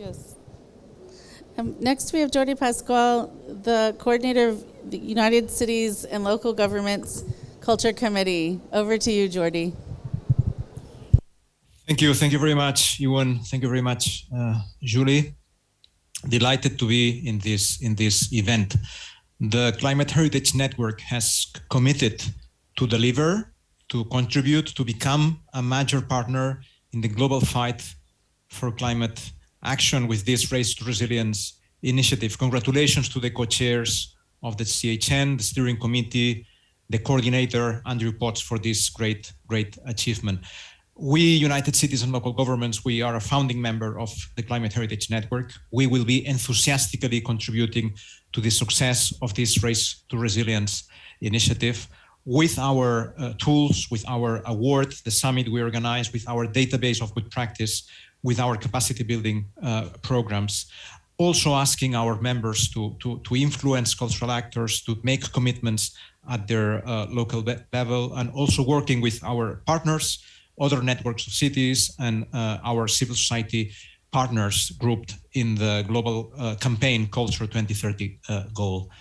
Yes. Next, we have Jordi Pascual, the coordinator of the United Cities and Local Governments Culture Committee. Over to you, Jordi. Thank you very much, Ewan. Thank you very much, Julie. Delighted to be in this event. The Climate Heritage Network has committed to deliver, to contribute, to become a major partner in the global fight for climate action with this Race to Resilience initiative. Congratulations to the co-chairs of the CHN, the steering committee, the coordinator, Andrew Potts, for this great achievement. We, United Cities and Local Governments, we are a founding member of the Climate Heritage Network. We will be enthusiastically contributing to the success of this Race to Resilience initiative with our tools, with our award, the summit we organize, with our database of good practice, with our capacity building programs. Also asking our members to influence cultural actors, to make commitments at their local level, and also working with our partners, other networks of cities, and our civil society partners grouped in the global campaign Culture 2030 goal.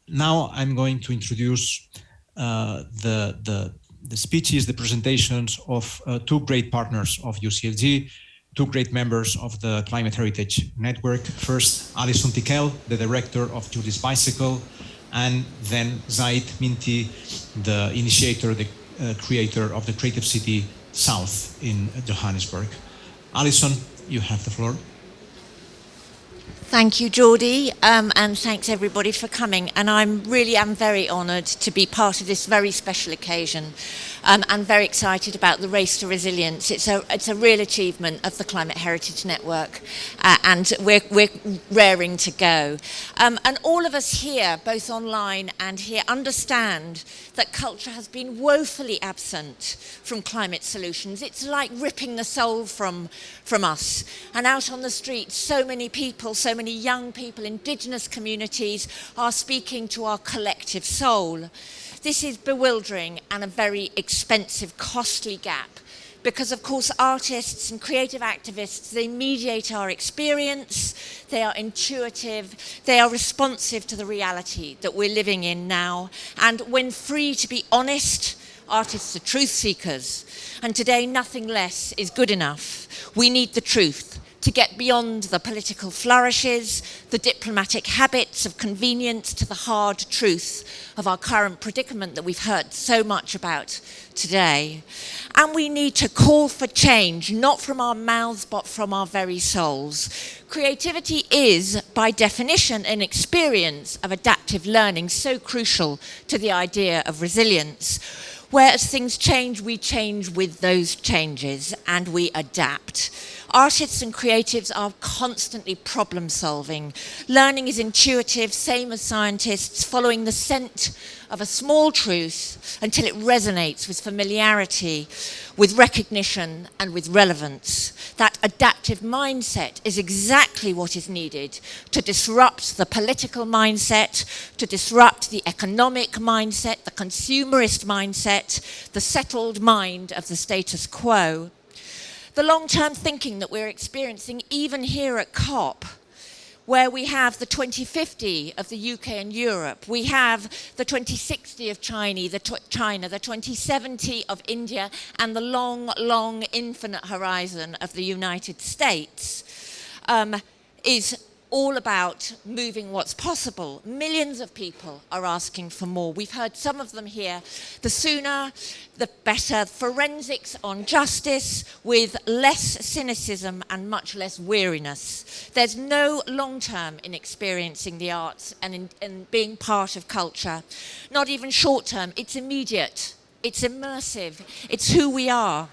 Now I'm going to introduce the speeches, the presentations of two great partners of UCLG, two great members of the Climate Heritage Network. First, Alison Tikel, the director of Julie's Bicycle, and then Zaid Minti, the initiator, the creator of the Creative City South in Johannesburg. Alison, you have the floor. Thank you, Jordi, and thanks everybody for coming. And I really am very honoured to be part of this very special occasion. I'm very excited about the Race to Resilience. It's a real achievement of the Climate Heritage Network, and we're raring to go. And all of us here, both online and here, understand that culture has been woefully absent from climate solutions. It's like ripping the soul from us. And out on the streets, so many people, so many young people, indigenous communities are speaking to our collective soul. This is bewildering and a very expensive, costly gap because, of course, artists and creative activists, they mediate our experience, they are intuitive, they are responsive to the reality that we're living in now. And when free to be honest, artists are truth seekers. And today, nothing less is good enough. We need the truth to get beyond the political flourishes, the diplomatic habits of convenience, to the hard truth of our current predicament that we've heard so much about today. And we need to call for change, not from our mouths, but from our very souls. Creativity is, by definition, an experience of adaptive learning, so crucial to the idea of resilience. Whereas things change, we change with those changes and we adapt. Artists and creatives are constantly problem solving. Learning is intuitive, same as scientists, following the scent of a small truth until it resonates with familiarity, with recognition and with relevance. That adaptive mindset is exactly what is needed to disrupt the political mindset, to disrupt the economic mindset, the consumerist mindset, the settled mind of the status quo. The long-term thinking that we're experiencing even here at COP, where we have the 2050 of the UK and Europe, we have the 2060 of China, the 2070 of India, and the long, infinite horizon of the United States, is all about moving what's possible. Millions of people are asking for more. We've heard some of them here. The sooner, the better. Forensics on justice with less cynicism and much less weariness. There's no long term in experiencing the arts and in being part of culture. Not even short term. It's immediate. It's immersive. It's who we are.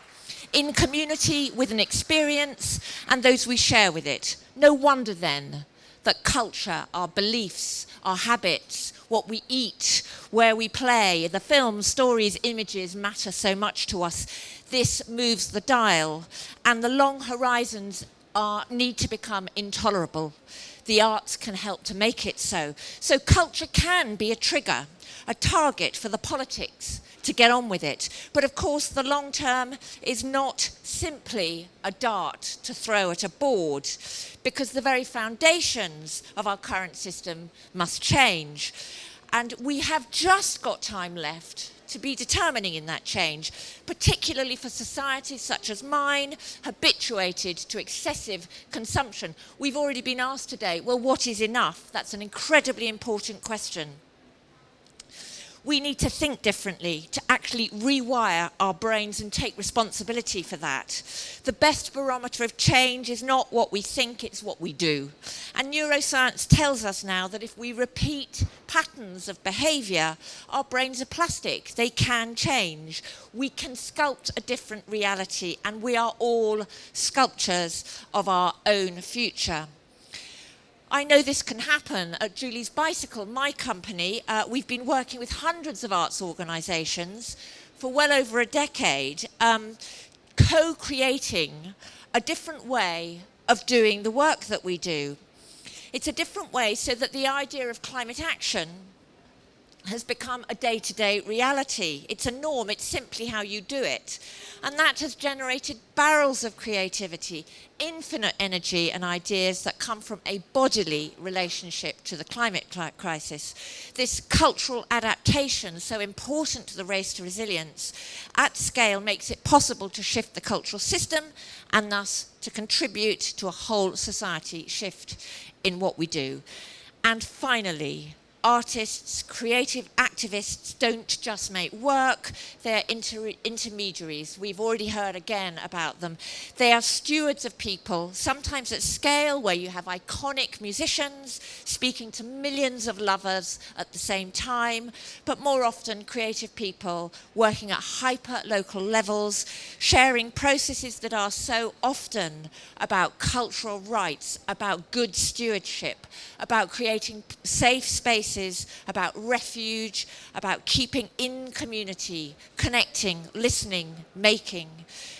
In community with an experience and those we share with it. No wonder then that culture, our beliefs, our habits, what we eat, where we play, the films, stories, images matter so much to us. This moves the dial, and the long horizons need to become intolerable. The arts can help to make it so. So culture can be a trigger, a target for the politics to get on with it. But of course, the long term is not simply a dart to throw at a board, because the very foundations of our current system must change. And we have just got time left to be determining in that change, particularly for societies such as mine, habituated to excessive consumption. We've already been asked today, well, what is enough? That's an incredibly important question. We need to think differently, to actually rewire our brains and take responsibility for that. The best barometer of change is not what we think, it's what we do. And neuroscience tells us now that if we repeat patterns of behavior, our brains are plastic, they can change. We can sculpt a different reality, and we are all sculptors of our own future. I know this can happen. At Julie's Bicycle, my company, we've been working with hundreds of arts organisations for well over a decade, co-creating a different way of doing the work that we do. It's a different way so that the idea of climate action has become a day-to-day reality. It's a norm, it's simply how you do it. And that has generated barrels of creativity, infinite energy and ideas that come from a bodily relationship to the climate crisis. This cultural adaptation, so important to the race to resilience, at scale makes it possible to shift the cultural system and thus to contribute to a whole society shift in what we do. And finally, artists, creative activists don't just make work, they're intermediaries. We've already heard again about them. They are stewards of people, sometimes at scale where you have iconic musicians speaking to millions of lovers at the same time, but more often creative people working at hyper-local levels, sharing processes that are so often about cultural rights, about good stewardship, about creating safe spaces, about refuge, about keeping in community, connecting, listening, making.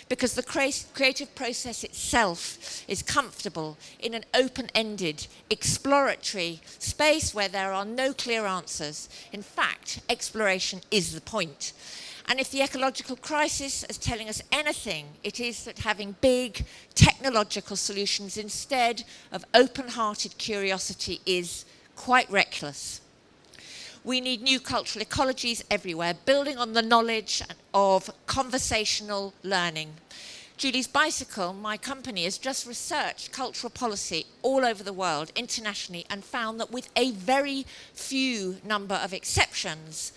Because the creative process itself is comfortable in an open-ended, exploratory space where there are no clear answers. In fact, exploration is the point. And if the ecological crisis is telling us anything, it is that having big technological solutions instead of open-hearted curiosity is quite reckless. We need new cultural ecologies everywhere, building on the knowledge of conversational learning. Julie's Bicycle, my company, has just researched cultural policy all over the world, internationally, and found that with a very few number of exceptions,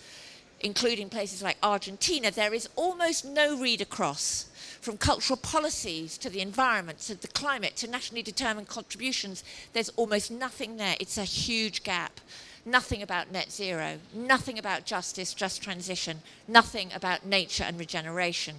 including places like Argentina, there is almost no read across from cultural policies to the environment, to the climate, to nationally determined contributions. There's almost nothing there. It's a huge gap. Nothing about net zero, nothing about justice, just transition, nothing about nature and regeneration.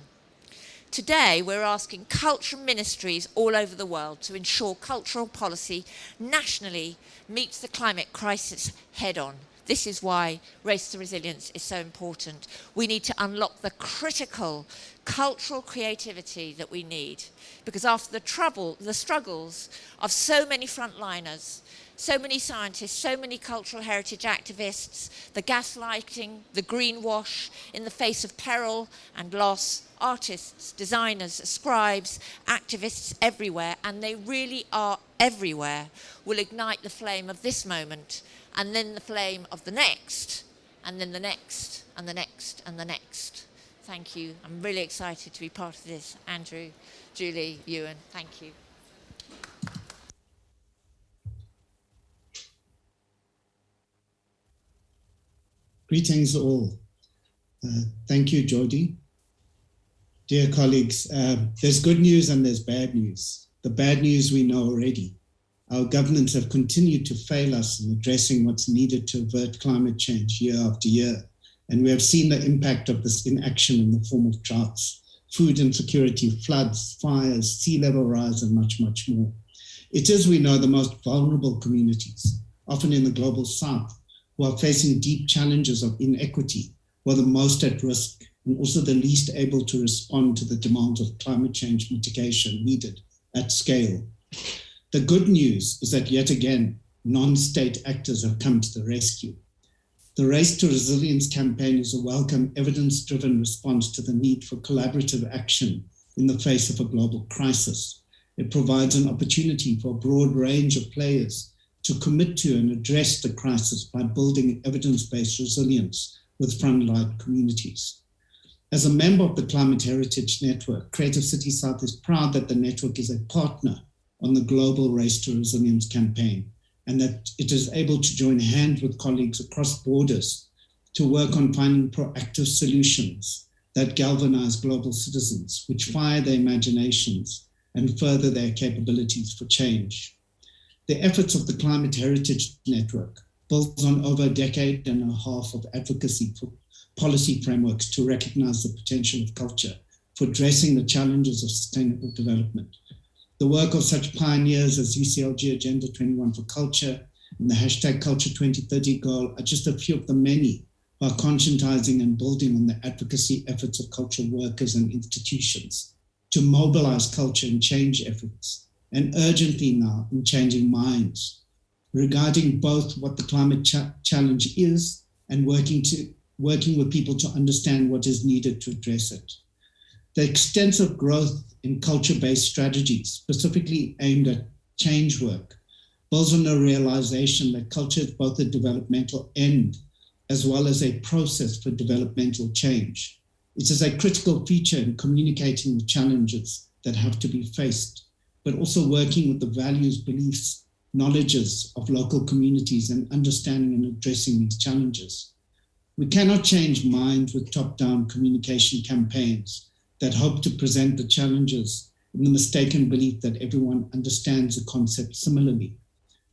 Today, we're asking cultural ministries all over the world to ensure cultural policy nationally meets the climate crisis head on. This is why Race to Resilience is so important. We need to unlock the critical cultural creativity that we need, because after the struggles of so many frontliners, so many scientists, so many cultural heritage activists, the gaslighting, the greenwash in the face of peril and loss, artists, designers, scribes, activists everywhere, and they really are everywhere, will ignite the flame of this moment, and then the flame of the next, and then the next, and the next, and the next. Thank you. I'm really excited to be part of this. Andrew, Julie, Ewan, thank you. Greetings all. Thank you, Jodie. Dear colleagues, there's good news and there's bad news. The bad news we know already. Our governments have continued to fail us in addressing what's needed to avert climate change year after year. And we have seen the impact of this inaction in the form of droughts, food insecurity, floods, fires, sea level rise, and much, much more. It is, we know, the most vulnerable communities, often in the global south, who are facing deep challenges of inequity, who are the most at risk and also the least able to respond to the demands of climate change mitigation needed at scale. The good news is that yet again, non-state actors have come to the rescue. The Race to Resilience campaign is a welcome, evidence-driven response to the need for collaborative action in the face of a global crisis. It provides an opportunity for a broad range of players to commit to and address the crisis by building evidence-based resilience with frontline communities. As a member of the Climate Heritage Network, Creative City South is proud that the network is a partner on the global Race to Resilience campaign, and that it is able to join hands with colleagues across borders to work on finding proactive solutions that galvanize global citizens, which fire their imaginations and further their capabilities for change. The efforts of the Climate Heritage Network builds on over a decade and a half of advocacy for policy frameworks to recognize the potential of culture for addressing the challenges of sustainable development. The work of such pioneers as UCLG Agenda 21 for Culture and the hashtag Culture 2030 goal are just a few of the many who are conscientizing and building on the advocacy efforts of cultural workers and institutions to mobilize culture and change efforts, and urgently now in changing minds regarding both what the climate challenge is and working with people to understand what is needed to address it. The extensive growth in culture-based strategies, specifically aimed at change work, builds on the realization that culture is both a developmental end as well as a process for developmental change. It is a critical feature in communicating the challenges that have to be faced, but also working with the values, beliefs, knowledges of local communities and understanding and addressing these challenges. We cannot change minds with top-down communication campaigns that hope to present the challenges in the mistaken belief that everyone understands the concept similarly.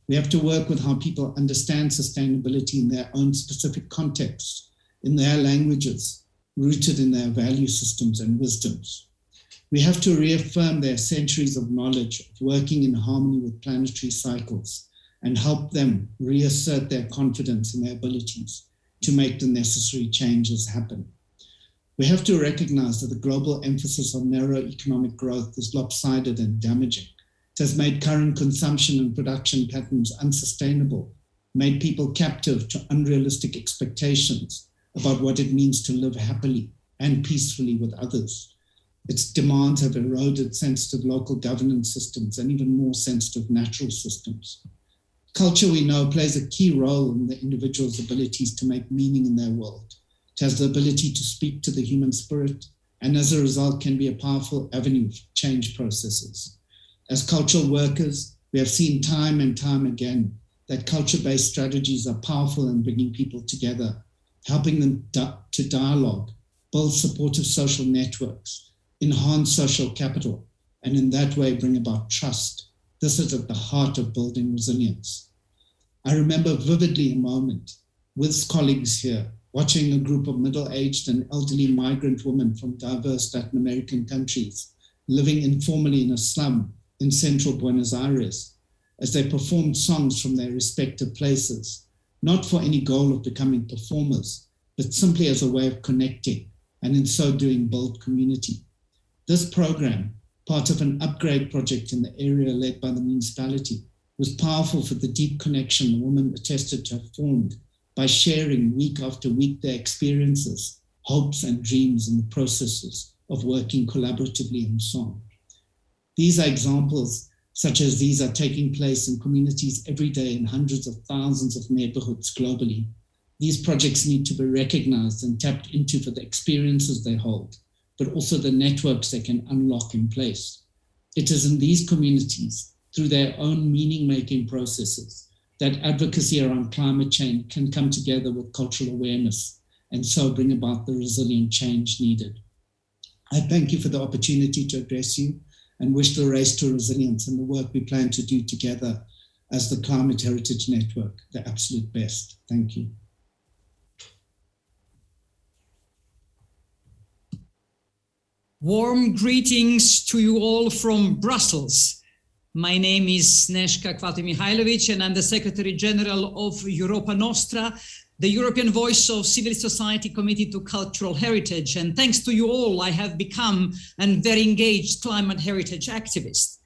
We have to work with how people understand sustainability in their own specific contexts, in their languages, rooted in their value systems and wisdoms. We have to reaffirm their centuries of knowledge of working in harmony with planetary cycles and help them reassert their confidence in their abilities to make the necessary changes happen. We have to recognize that the global emphasis on narrow economic growth is lopsided and damaging. It has made current consumption and production patterns unsustainable, made people captive to unrealistic expectations about what it means to live happily and peacefully with others. Its demands have eroded sensitive local governance systems and even more sensitive natural systems. Culture, we know, plays a key role in the individual's abilities to make meaning in their world. It has the ability to speak to the human spirit, and as a result can be a powerful avenue for change processes. As cultural workers, we have seen time and time again that culture-based strategies are powerful in bringing people together, helping them to dialogue, build supportive social networks, enhance social capital, and in that way bring about trust. This is at the heart of building resilience. I remember vividly a moment with colleagues here watching a group of middle-aged and elderly migrant women from diverse Latin American countries living informally in a slum in central Buenos Aires as they performed songs from their respective places, not for any goal of becoming performers, but simply as a way of connecting and in so doing build community. This program, part of an upgrade project in the area led by the municipality, was powerful for the deep connection the women attested to have formed by sharing week after week their experiences, hopes and dreams in the processes of working collaboratively in song. These are examples such as these are taking place in communities every day in hundreds of thousands of neighborhoods globally. These projects need to be recognized and tapped into for the experiences they hold, but also the networks they can unlock in place. It is in these communities, through their own meaning-making processes, that advocacy around climate change can come together with cultural awareness and so bring about the resilient change needed. I thank you for the opportunity to address you and wish the Race to Resilience and the work we plan to do together as the Climate Heritage Network the absolute best. Thank you. Warm greetings to you all from Brussels. My name is Snezhka Kvati-Mihailovic, and I'm the Secretary General of Europa Nostra, the European Voice of Civil Society committed to cultural heritage. And thanks to you all, I have become a very engaged climate heritage activist.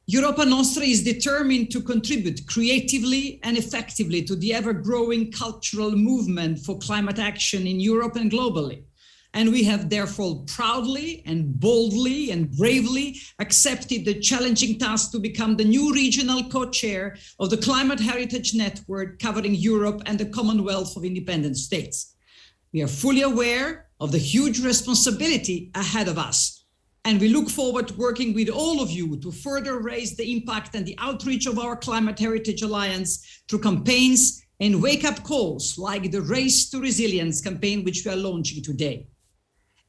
Europa Nostra is determined to contribute creatively and effectively to the ever-growing cultural movement for climate action in Europe and globally. And we have therefore proudly and boldly and bravely accepted the challenging task to become the new regional co-chair of the Climate Heritage Network covering Europe and the Commonwealth of Independent States. We are fully aware of the huge responsibility ahead of us, and we look forward to working with all of you to further raise the impact and the outreach of our Climate Heritage Alliance through campaigns and wake-up calls like the Race to Resilience campaign, which we are launching today.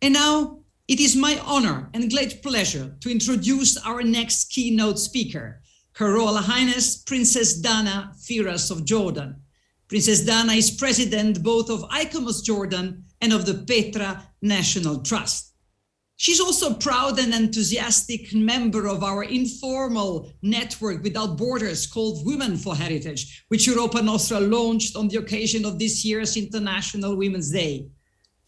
And now, it is my honor and great pleasure to introduce our next keynote speaker, Her Royal Highness Princess Dana Firas of Jordan. Princess Dana is president both of ICOMOS Jordan and of the Petra National Trust. She's also a proud and enthusiastic member of our informal network without borders called Women for Heritage, which Europa Nostra launched on the occasion of this year's International Women's Day.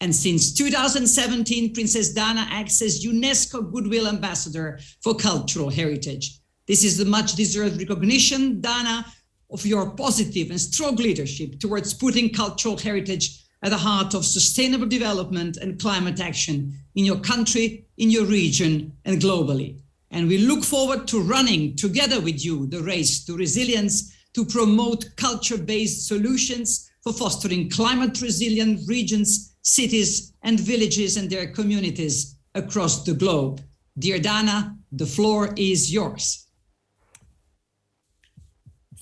And since 2017, Princess Dana acts as UNESCO Goodwill Ambassador for Cultural Heritage. This is the much-deserved recognition, Dana, of your positive and strong leadership towards putting cultural heritage at the heart of sustainable development and climate action in your country, in your region, and globally. And we look forward to running together with you the race to resilience to promote culture-based solutions for fostering climate-resilient regions, cities, and villages and their communities across the globe. Dear Dana, the floor is yours.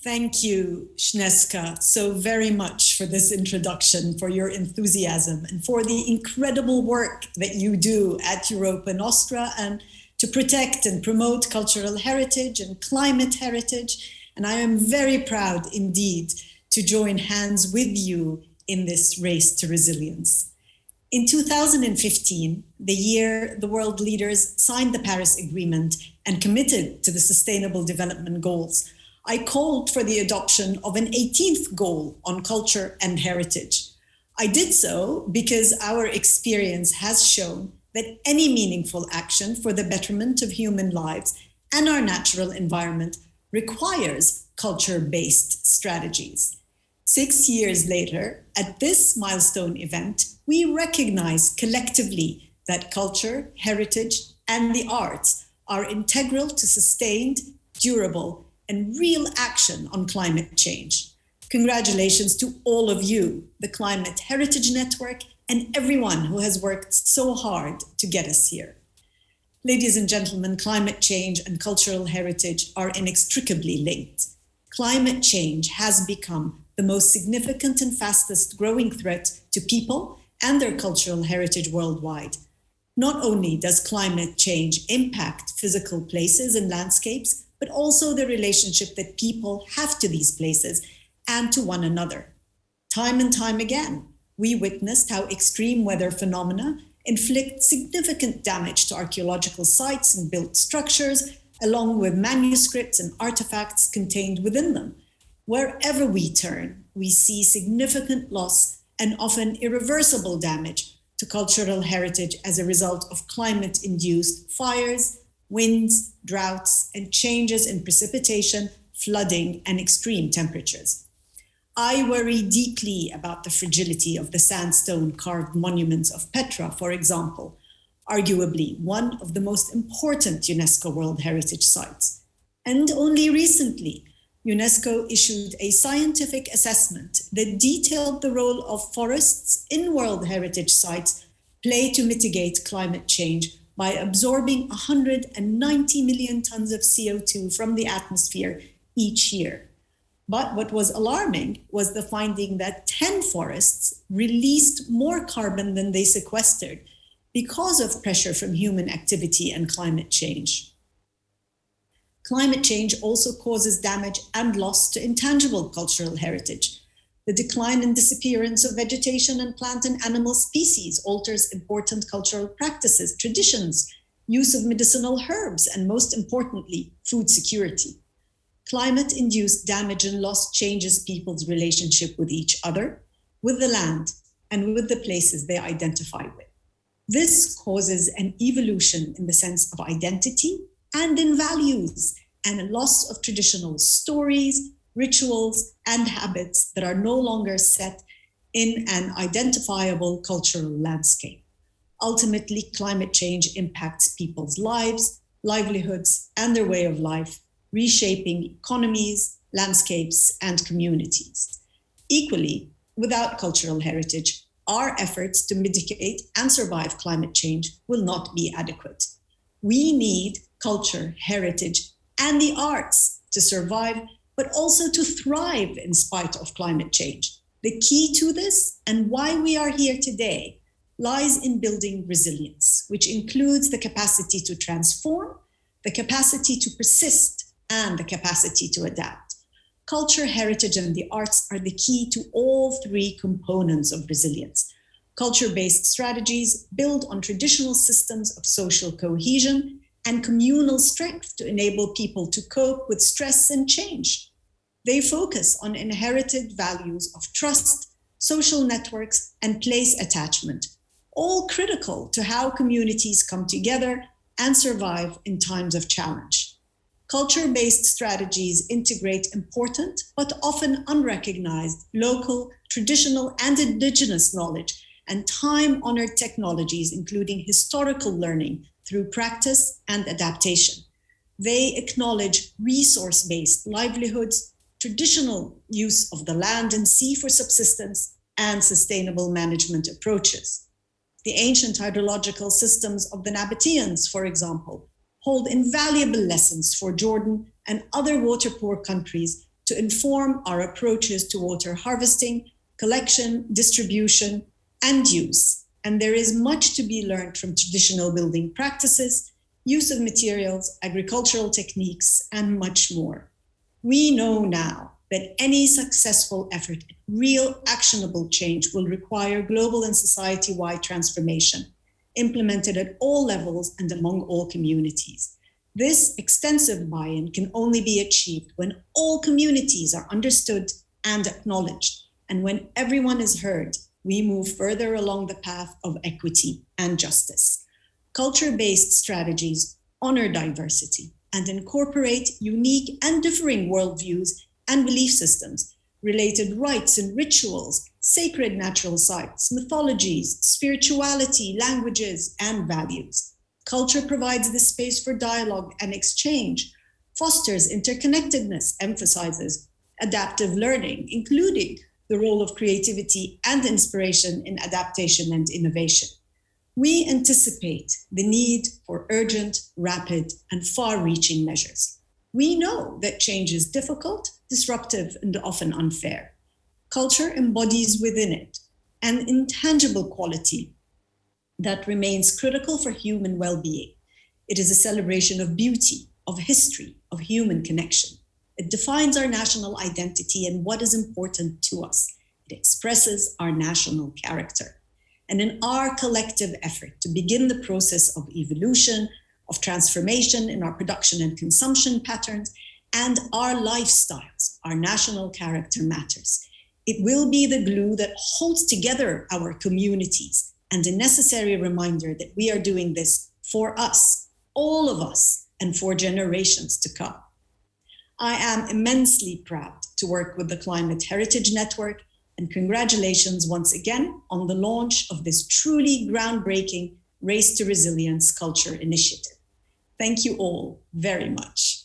Thank you, Śnieżka, so very much for this introduction, for your enthusiasm, and for the incredible work that you do at Europa Nostra and to protect and promote cultural heritage and climate heritage. And I am very proud indeed to join hands with you in this race to resilience. In 2015, the year the world leaders signed the Paris Agreement and committed to the Sustainable Development Goals, I called for the adoption of an 18th goal on culture and heritage. I did so because our experience has shown that any meaningful action for the betterment of human lives and our natural environment requires culture-based strategies. 6 years later, at this milestone event, we recognize collectively that culture, heritage, and the arts are integral to sustained, durable, and real action on climate change. Congratulations to all of you, the Climate Heritage Network, and everyone who has worked so hard to get us here. Ladies and gentlemen, climate change and cultural heritage are inextricably linked. Climate change has become the most significant and fastest growing threat to people and their cultural heritage worldwide. Not only does climate change impact physical places and landscapes, but also the relationship that people have to these places and to one another. Time and time again, we witnessed how extreme weather phenomena inflict significant damage to archaeological sites and built structures, along with manuscripts and artifacts contained within them. Wherever we turn, we see significant loss and often irreversible damage to cultural heritage as a result of climate-induced fires, winds, droughts, and changes in precipitation, flooding, and extreme temperatures. I worry deeply about the fragility of the sandstone carved monuments of Petra, for example, arguably one of the most important UNESCO World Heritage Sites. And only recently, UNESCO issued a scientific assessment that detailed the role of forests in World Heritage Sites play to mitigate climate change by absorbing 190 million tons of CO2 from the atmosphere each year. But what was alarming was the finding that 10 forests released more carbon than they sequestered because of pressure from human activity and climate change. Climate change also causes damage and loss to intangible cultural heritage. The decline and disappearance of vegetation and plant and animal species alters important cultural practices, traditions, use of medicinal herbs, and most importantly, food security. Climate-induced damage and loss changes people's relationship with each other, with the land, and with the places they identify with. This causes an evolution in the sense of identity and in values, and a loss of traditional stories, rituals, and habits that are no longer set in an identifiable cultural landscape. Ultimately, climate change impacts people's lives, livelihoods, and their way of life, reshaping economies, landscapes, and communities. Equally, without cultural heritage, our efforts to mitigate and survive climate change will not be adequate. We need culture, heritage, and the arts to survive, but also to thrive in spite of climate change. The key to this, and why we are here today, lies in building resilience, which includes the capacity to transform, the capacity to persist, and the capacity to adapt. Culture, heritage, and the arts are the key to all three components of resilience. Culture-based strategies build on traditional systems of social cohesion and communal strength to enable people to cope with stress and change. They focus on inherited values of trust, social networks, and place attachment, all critical to how communities come together and survive in times of challenge. Culture-based strategies integrate important but often unrecognized local, traditional, and indigenous knowledge and time-honored technologies, including historical learning through practice and adaptation. They acknowledge resource-based livelihoods, traditional use of the land and sea for subsistence, and sustainable management approaches. The ancient hydrological systems of the Nabateans, for example, hold invaluable lessons for Jordan and other water-poor countries to inform our approaches to water harvesting, collection, distribution, and use. And there is much to be learned from traditional building practices, use of materials, agricultural techniques, and much more. We know now that any successful effort at real actionable change will require global and society-wide transformation, implemented at all levels and among all communities. This extensive buy-in can only be achieved when all communities are understood and acknowledged, and when everyone is heard. We move further along the path of equity and justice. Culture-based strategies honor diversity and incorporate unique and differing worldviews and belief systems, related rites and rituals, sacred natural sites, mythologies, spirituality, languages, and values. Culture provides the space for dialogue and exchange, fosters interconnectedness, emphasizes adaptive learning, including the role of creativity and inspiration in adaptation and innovation. We anticipate the need for urgent, rapid, and far-reaching measures. We know that change is difficult, disruptive, and often unfair. Culture embodies within it an intangible quality that remains critical for human well-being. It is a celebration of beauty, of history, of human connection. It defines our national identity and what is important to us. It expresses our national character. And in our collective effort to begin the process of evolution, of transformation in our production and consumption patterns, and our lifestyles, our national character matters. It will be the glue that holds together our communities and a necessary reminder that we are doing this for us, all of us, and for generations to come. I am immensely proud to work with the Climate Heritage Network, and congratulations once again on the launch of this truly groundbreaking Race to Resilience Culture Initiative. Thank you all very much.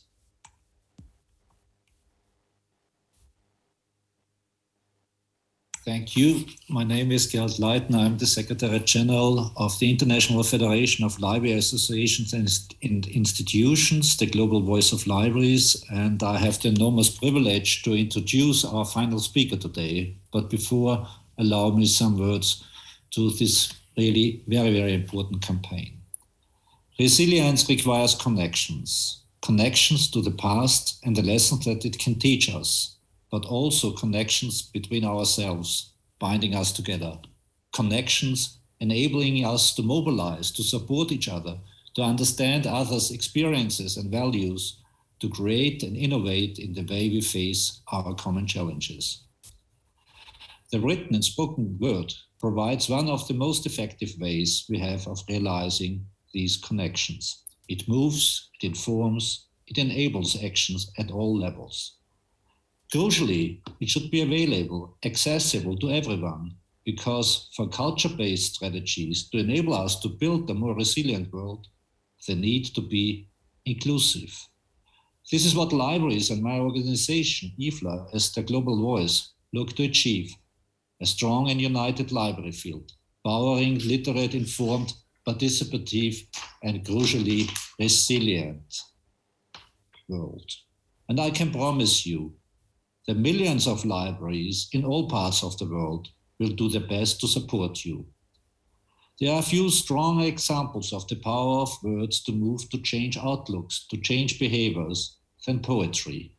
Thank you. My name is Gerd Leitner. I'm the Secretary General of the International Federation of Library Associations and Institutions, the Global Voice of Libraries, and I have the enormous privilege to introduce our final speaker today. But before, allow me some words to this really very, very important campaign. Resilience requires connections to the past and the lessons that it can teach us, but also connections between ourselves, binding us together. Connections enabling us to mobilize, to support each other, to understand others' experiences and values, to create and innovate in the way we face our common challenges. The written and spoken word provides one of the most effective ways we have of realizing these connections. It moves, it informs, It enables actions at all levels. Crucially, it should be available, accessible to everyone, because for culture-based strategies to enable us to build a more resilient world, they need to be inclusive. This is what libraries and my organization, IFLA, as the global voice, look to achieve: a strong and united library field, powering literate, informed, participative, and crucially resilient world. And I can promise you, the millions of libraries in all parts of the world will do their best to support you. There are a few strong examples of the power of words to move, to change outlooks, to change behaviors than poetry.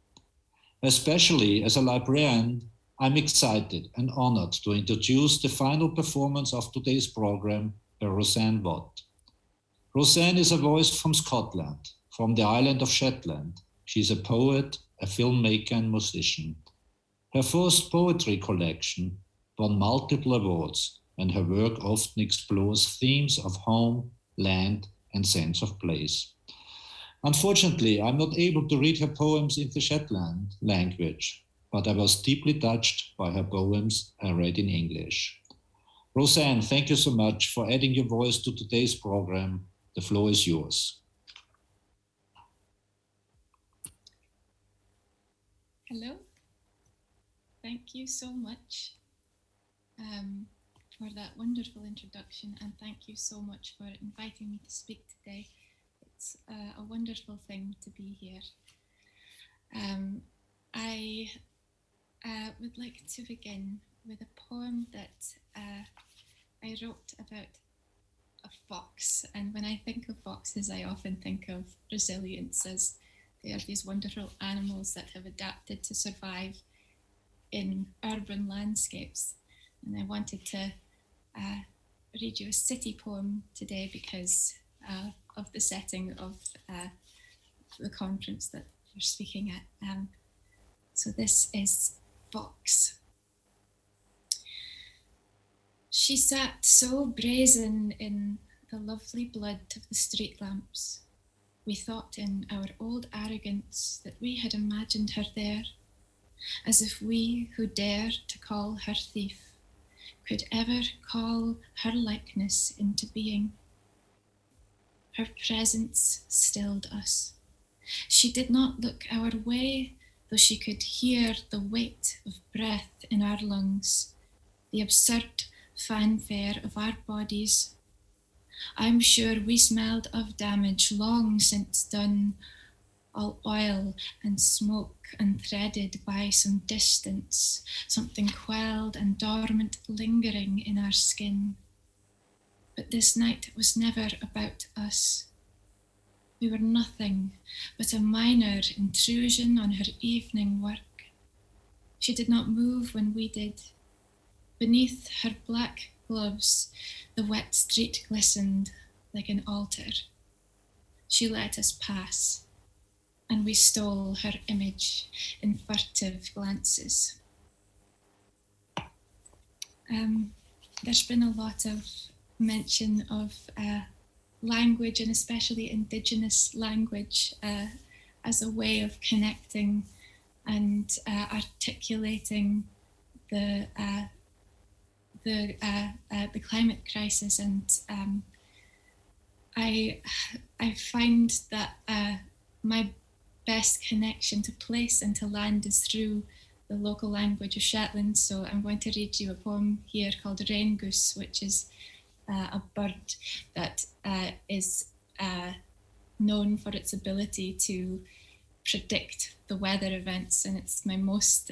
Especially as a librarian, I'm excited and honored to introduce the final performance of today's program by Roseanne Watt. Roseanne is a voice from Scotland, from the island of Shetland. She's a poet, a filmmaker, and musician. Her first poetry collection won multiple awards, and her work often explores themes of home, land, and sense of place. Unfortunately, I'm not able to read her poems in the Shetland language, but I was deeply touched by her poems I read in English. Roseanne, thank you so much for adding your voice to today's program. The floor is yours. Hello. Thank you so much for that wonderful introduction, and thank you so much for inviting me to speak today. It's a wonderful thing to be here. I would like to begin with a poem that I wrote about a fox. And when I think of foxes, I often think of resilience, as they are these wonderful animals that have adapted to survive in urban landscapes. And I wanted to read you a city poem today because of the setting of the conference that we're speaking at. So this is Fox. She sat so brazen in the lovely blood of the street lamps. We thought in our old arrogance that we had imagined her there, as if we who dare to call her thief could ever call her likeness into being. Her presence stilled us. She did not look our way, though she could hear the weight of breath in our lungs, the absurd fanfare of our bodies. I'm sure we smelled of damage long since done, all oil and smoke unthreaded by some distance, something quelled and dormant lingering in our skin. But this night was never about us. We were nothing but a minor intrusion on her evening work. She did not move when we did. Beneath her black gloves, the wet street glistened like an altar. She let us pass, and we stole her image in furtive glances. There's been a lot of mention of language, and especially indigenous language, as a way of connecting and articulating the climate crisis. And I find that my best connection to place and to land is through the local language of Shetland. So I'm going to read you a poem here called Rain Goose, which is a bird that is known for its ability to predict the weather events, and it's my most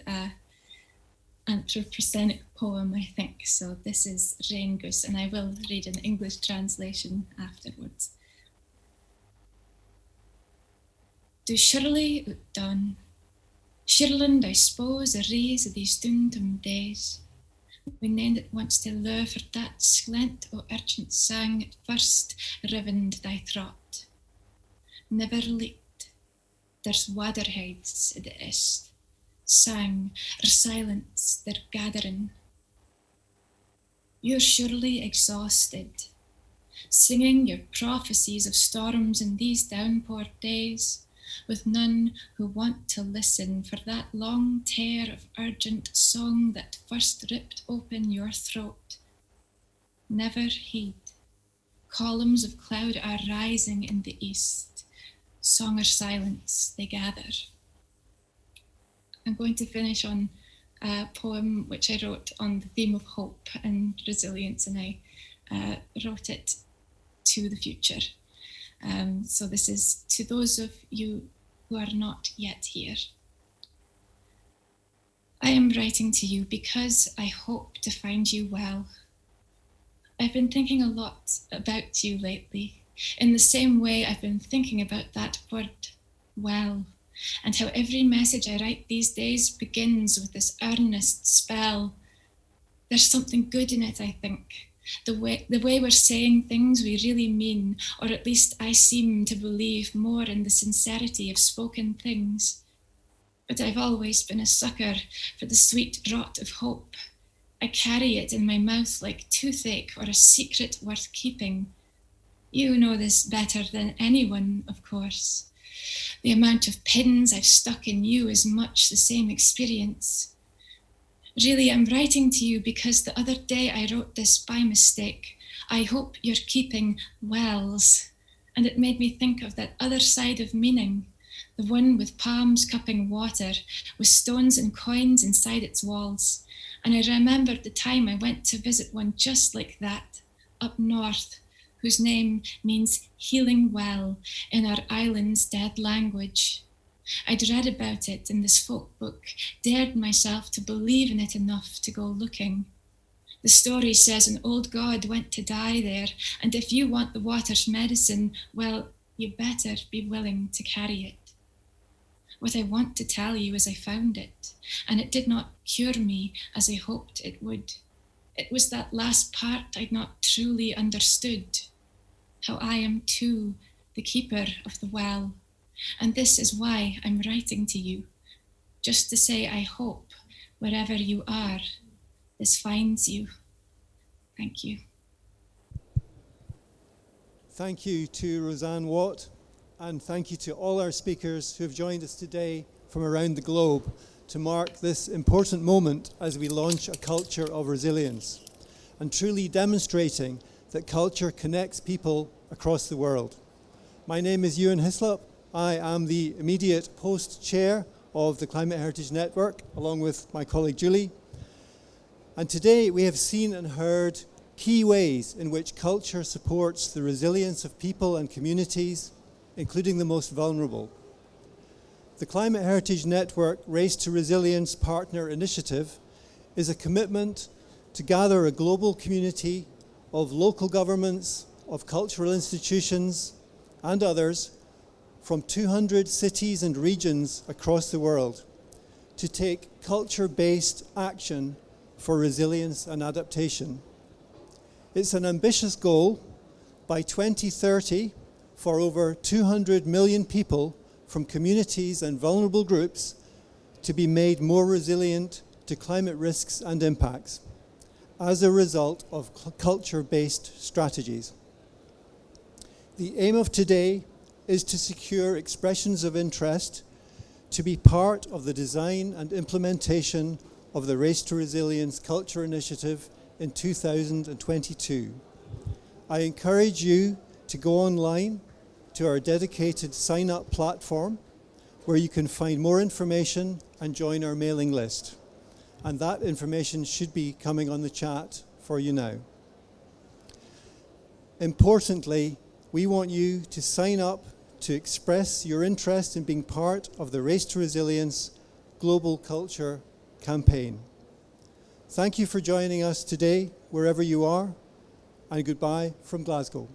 anthropocenic poem, I think. So this is Rain Goose, and I will read an English translation afterwards. Du surely ut done, Shirland, I suppose, a raise of these dundum days. We named it once to lure for that sglent o urgent sang at first rivened thy throat. Never leaked, there's waterheids at the east, sang silence their gathering. You're surely exhausted, singing your prophecies of storms in these downpour days, with none who want to listen for that long tear of urgent song that first ripped open your throat. Never heed. Columns of cloud are rising in the east. Song or silence, they gather. I'm going to finish on a poem which I wrote on the theme of hope and resilience, and I wrote it to the future. So this is to those of you who are not yet here. I am writing to you because I hope to find you well. I've been thinking a lot about you lately, in the same way I've been thinking about that word, well, and how every message I write these days begins with this earnest spell. There's something good in it, I think. The way we're saying things we really mean, or at least I seem to believe more in the sincerity of spoken things. But I've always been a sucker for the sweet draught of hope. I carry it in my mouth like toothache or a secret worth keeping. You know this better than anyone, of course. The amount of pins I've stuck in you is much the same experience. Really, I'm writing to you because the other day I wrote this by mistake. I hope you're keeping wells. And it made me think of that other side of meaning, the one with palms cupping water, with stones and coins inside its walls. And I remembered the time I went to visit one just like that, up north, whose name means healing well in our island's dead language. I'd read about it in this folk book, dared myself to believe in it enough to go looking. The story says an old god went to die there, and if you want the water's medicine, well, you better be willing to carry it. What I want to tell you is I found it, and it did not cure me as I hoped it would. It was that last part I'd not truly understood, how I am too the keeper of the well. And this is why I'm writing to you, just to say I hope wherever you are, this finds you. Thank you. Thank you to Roseanne Watt, and thank you to all our speakers who have joined us today from around the globe to mark this important moment as we launch a culture of resilience, and truly demonstrating that culture connects people across the world. My name is Ewan Hislop. I am the immediate post-chair of the Climate Heritage Network, along with my colleague Julie. And today we have seen and heard key ways in which culture supports the resilience of people and communities, including the most vulnerable. The Climate Heritage Network Race to Resilience Partner Initiative is a commitment to gather a global community of local governments, of cultural institutions, and others from 200 cities and regions across the world to take culture-based action for resilience and adaptation. It's an ambitious goal. By 2030, for over 200 million people from communities and vulnerable groups to be made more resilient to climate risks and impacts as a result of culture-based strategies. The aim of today is to secure expressions of interest to be part of the design and implementation of the Race to Resilience Culture Initiative in 2022. I encourage you to go online to our dedicated sign-up platform where you can find more information and join our mailing list. And that information should be coming on the chat for you now. Importantly, we want you to sign up to express your interest in being part of the Race to Resilience Global Culture campaign. Thank you for joining us today, wherever you are, and goodbye from Glasgow.